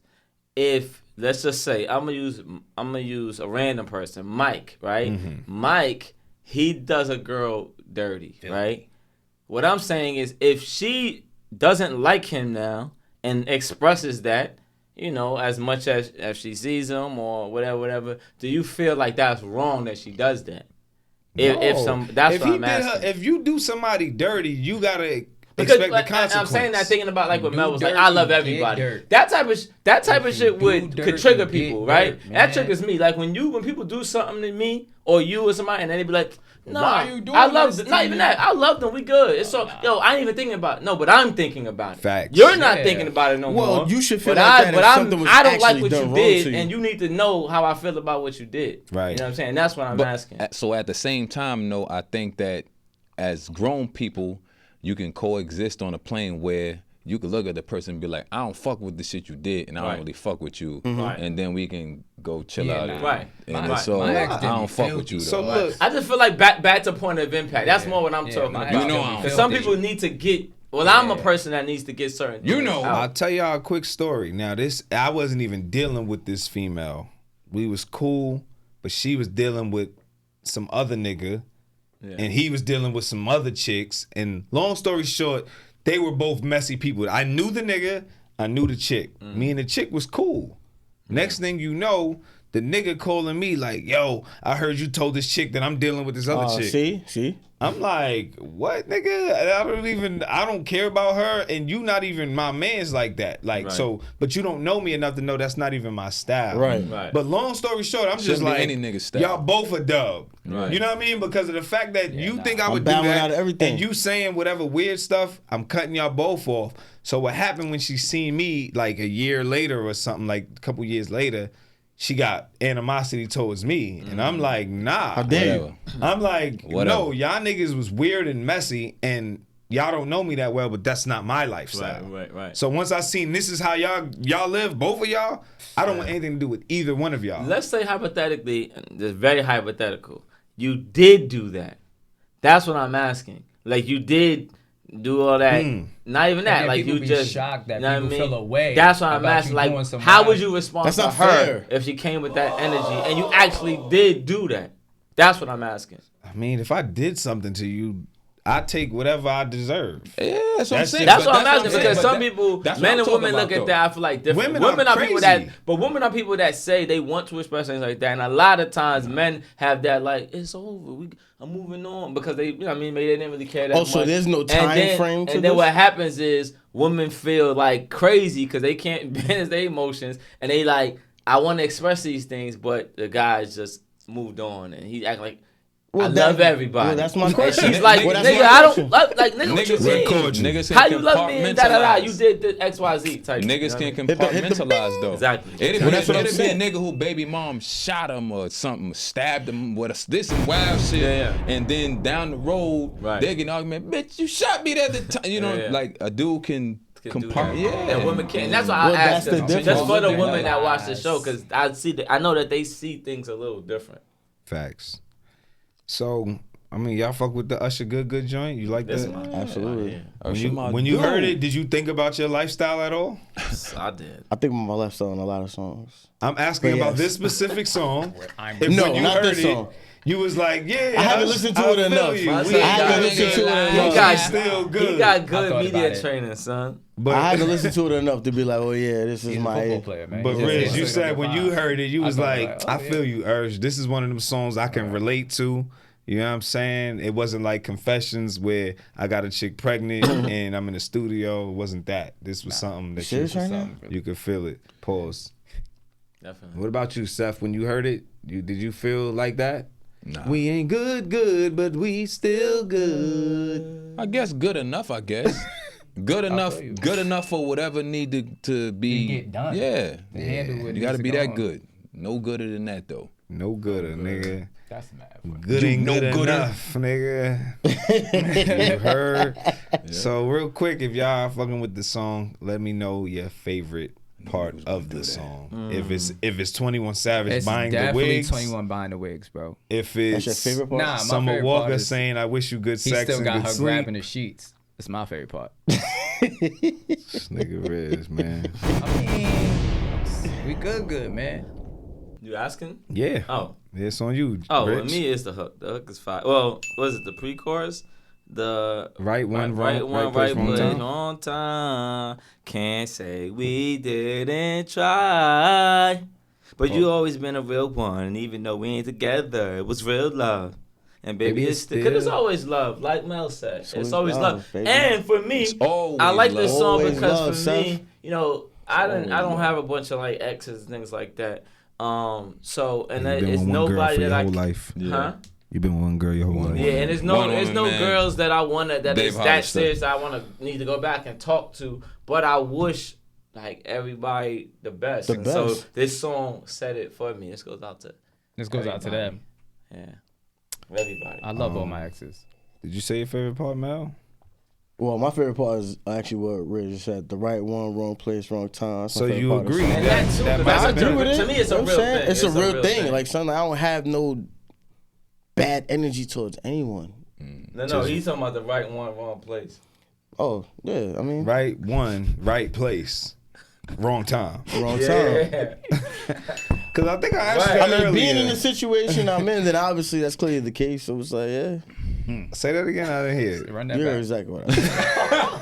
if let's just say I'm gonna use a random person, Mike, right? Mike, he does a girl dirty, right? What I'm saying is, if she doesn't like him now and expresses that, you know, as much as if she sees him or whatever, do you feel like that's wrong that she does that? That's what I'm asking. If you do somebody dirty, you gotta Because expect the consequence. I'm saying that thinking about like what Do Mel was like, dirt, I love you get everybody. dirt. That type of shit do could dirt, trigger you get people, right? dirt, That man. triggers me. Like when people do something to me or you or somebody, and then they be like, "Nah, Why you doing I love this them." to Not even me? that. I love them. We good. It's so yo. I ain't even thinking about it. No, but I'm thinking about it. Facts. You're not Yeah. thinking about it no more. Well, you should feel but like that if I'm, something was I don't like actually what done you wrong did, to you. and you need to know how I feel about what you did. Right. You know what I'm saying? That's what I'm But- asking. So at the same time, no, I think that as grown people, you can coexist on a plane where you can look at the person and be like, I don't fuck with the shit you did, and I Right. don't really fuck with you. Right. And then we can go chill Yeah, out. nah. and- Right. And My- then so my ex I didn't don't fuck feel with you though. So look, I just feel like back to point of impact. That's more what I'm Yeah, talking my about. ex You know felt I'm me Because some filthy. people need to get. Well, I'm a person that needs to get certain. You things know. out. I'll tell y'all a quick story. Now, I wasn't even dealing with this female. We was cool, but she was dealing with some other nigga, and he was dealing with some other chicks. And long story short, they were both messy people. I knew the nigga, I knew the chick. Me and the chick was cool. Next thing you know, the nigga calling me like, yo, I heard you told this chick that I'm dealing with this other chick. See? I'm like, what, nigga? I don't care about her, and you not even my man's like that. Like, Right. so, but you don't know me enough to know that's not even my style. Right. Right. But long story short, I'm just Shouldn't be like, any nigga's style. y'all both a dub. Right. You know what I mean? Because of the fact that you think I I'm would do bowing that, out of everything. and you saying whatever weird stuff, I'm cutting y'all both off. So what happened when she seen me like a year later or something, like a couple years later, she got animosity towards me, and I'm like, nah. How dare you? Whatever. I'm like, Whatever. no, y'all niggas was weird and messy, and y'all don't know me that well, but that's not my lifestyle. Right. So once I seen this is how y'all live, both of y'all, I don't want anything to do with either one of y'all. Let's say hypothetically, this is very hypothetical. You did do that. That's what I'm asking. Like you did do all that. Not even that. then Like people you be just shocked that you know what people I mean? feel away That's what I'm about asking. you doing Like, some how wild would you shit. respond That's to not her fair. if she came with that energy and you actually did do that? That's what I'm asking. I mean, if I did something to you, I take whatever I deserve. Yeah, that's what I'm saying. That's what I'm But asking because some people, that's what men I'm and talking women look about, at that. I feel like different. Women are people crazy. women are people that say they want to express things like that, and a lot of times men have that like it's over. I'm moving on because they, I mean, maybe they didn't really care that much. So there's no time frame to And then this? what happens is women feel like crazy because they can't manage their emotions, and they like, I want to express these things, but the guy's just moved on, and he act like. I love everybody. Well, that's my question. And she's like, Well, that's nigga, my I don't question. love, like, nigga, what you mean? Niggas How can you love me and da-da-da, you compartmentalize. did the XYZ type. Niggas you know can what I mean? compartmentalize though. Exactly. It'd Well, that's what I'm be a saying. nigga who baby mom shot him or something, stabbed him with this and wild shit, Yeah. and then down the road they get an argument. Bitch, you shot me at the time. You know, Yeah. like a dude can do that. compart. Yeah, And women can't. And that's why Well, I that's asked the them. difference. Just for the Yeah. women that watch the show, because I know that they see things a little different. Facts. So, I mean, y'all fuck with the Usher Good joint? You like That's that? my Absolutely. When you heard it, did you think about your lifestyle at all? I did. I think my left on a lot of songs. I'm asking But about yes. this specific song. If No, when you not heard this it, song. you was like, yeah. I haven't Us, listened to I it feel enough. you. I We haven't listened to it good. enough. He got still good. He got I good thought media about it. training, son. But I haven't listened to it enough to be like, oh yeah, this is He's a my. football player, man. But He's Riz, just- you he's said when you heard it, you I was thought like, about it. I Oh, feel yeah. you, Urge. This is one of them songs I can relate to. You know what I'm saying? It wasn't like Confessions where I got a chick pregnant and I'm in the studio. It wasn't that. This was something that Serious right now? you could feel it. Pause. Definitely. What about you, Seth? When you heard it, did you feel like that? Nah. We ain't good, but we still good. I guess good enough. I guess good enough. feel you. Good enough for whatever needed to be get done. Yeah, To handle what you got to needs be to go that on. good. No gooder than that though. No gooder, nigga. That's mad. Good You ain't no good gooder. enough, nigga. You heard? So real quick, if y'all fucking with the song, let me know your favorite part of the song. If it's 21 Savage It's buying the definitely wigs, 21 buying the wigs, bro. if That's it's your favorite part. Nah, my Summer favorite Walker part is saying I wish you good he sex still and got good her sleep. grabbing the sheets. It's my favorite part. This nigga Riz, man. I mean, we good, man. You asking? Yeah. Oh. It's on you. Oh, Rich. with me it's the hook. The hook is fire. Well, was it the pre-chorus? The Right one, right place, place, time. on time. Can't say we didn't try. But you always been a real one, and even though we ain't together, it was real love. And baby, it's still, cause it's always love, like Mel said. It's always love. baby. And for me, always I like this love. song Always because love, for me, Seth. you know, I don't always have a bunch of like exes and things like that. So and You've been it's with one girl nobody for that your I whole life. huh? You've been with one girl your whole life. Yeah, and there's no One woman, no man. girls that I wanna that Dave is that Hollister. serious that I need to go back and talk to. But I wish like everybody the best. The And so best. this song said it for me. This goes out to This goes out to them. yeah. Everybody. I love all my exes. Did you say your favorite part, Mel? Well, my favorite part is actually what Rich said: the right one, wrong place, wrong time. That's my So favorite you part of the agree song. And that too, that 'cause might that's have a been- different- to me it's a You know real what I'm saying? thing. It's a real thing. Like something, I don't have no bad energy towards anyone. No, he's talking about the right one, wrong place. Oh yeah, I mean, Right one, right place, wrong time. wrong time. Yeah. Because I think I asked Right. you I mean, earlier. being in the situation I'm in, then obviously that's clearly the case. So it's like, yeah, Say that again. I didn't hear it. Run that you're back. exactly what I mean.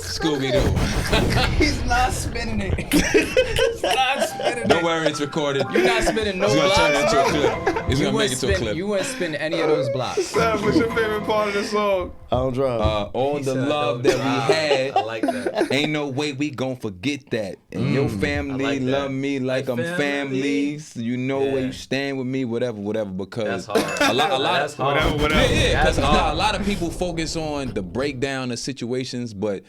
Scooby Doo. He's not spinning it. He's not spinning Don't worry, it's recorded. You're not spinning no He's gonna turn it blocks. into a clip. He's You gonna make wouldn't it to a spin. clip. You wouldn't spin any of those blocks. Sam, what's your favorite part of the song? I don't drive. All the love that we had. I like that. Ain't no way we gon' forget that. And your family I like that. love me like I'm Family. family. So you know where Yeah. you stand with me, whatever. Because That's hard. a lot That's hard. Yeah, because That's hard. a lot of people focus on the breakdown of situations, but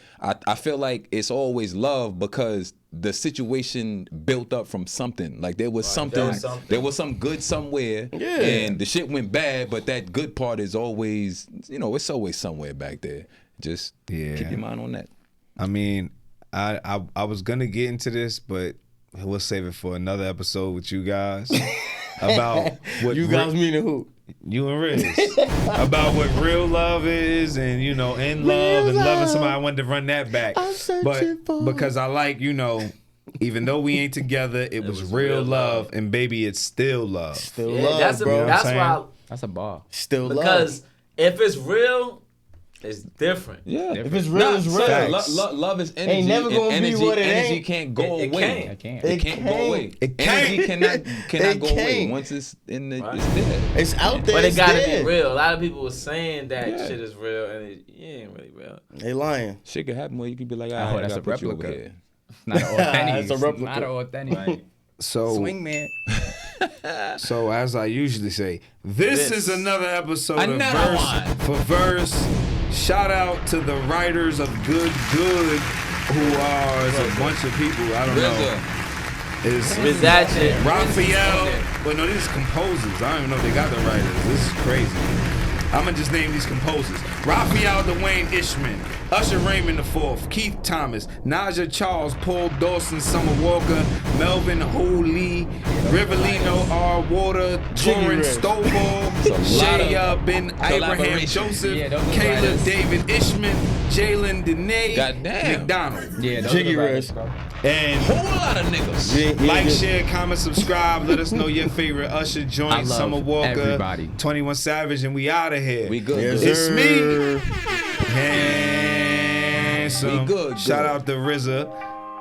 I feel like it's always love because the situation built up from something. Like there was something, there was some good somewhere, and the shit went bad, but that good part is always, it's always somewhere back there. Just keep your mind on that. I mean, I was gonna get into this, but we'll save it for another episode with you guys about what You guys meaning who? You and Riz about what real love is, and in love and loving somebody. I wanted to run that back, but because I like, even though we ain't together, it was real love, and baby, it's still love. Still Yeah, love, that's bro. that's saying? why That's a bar. Still love. because if it's real, it's different. Yeah. If it's real, it's real. Love is energy. Ain't never gonna and be what it energy ain't. can't go It away. can't. It can't go away. It Energy can't. cannot go away. can't. Once it's in the, Right. it's there. It's out there. But it it's gotta there. be real. A lot of people were saying that Yeah. shit is real, and it ain't really real. They lying. Shit could happen where you could be like, Oh, all right, that's I a put you over replica. here. Not an authentic. It's a replica. Not an authentic. So, Swing man. so as I usually say, this is another episode Another of Verse one. for Verse. Shout out to the writers of Good, who are is a bunch of people. I don't know. Is That shit. Raphael? Well, no, these composers. I don't even know if they got the writers. This is crazy. I'm gonna just name these composers: Raphael Dwayne Ishman, Usher Raymond IV, Keith Thomas, Naja Charles, Paul Dawson, Summer Walker, Melvin Holy, Riverlino R. Water, Torrance Stovall, Shea Ben Abraham collaboration. Joseph, Yeah, those are Caleb writers. David Ishman, Jalen Dene Goddamn. McDonald. Yeah, those Jiggy are the writers, Rez. bro. And Whole lot of niggas. like, share, comment, subscribe. Let us know your favorite Usher I joint, love Summer Walker, everybody. 21 Savage, and we out of here. We good. Yes, good. It's sir. me. Handsome. We good. Shout out to RZA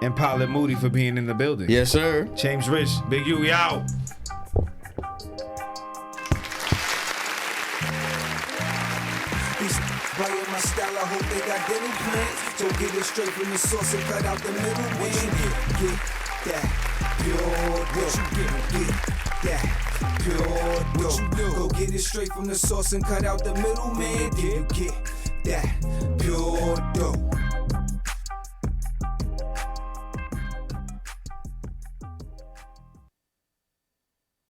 and Pilot Moody for being in the building. Yes, sir. James Rich, Big U, we out. Writing my style, I hope they got dental plans. So get it straight from the source and cut out the middle. Get that pure dough. Get that pure dough. Go get it straight from the source and cut out the middle, man. Get that pure dough.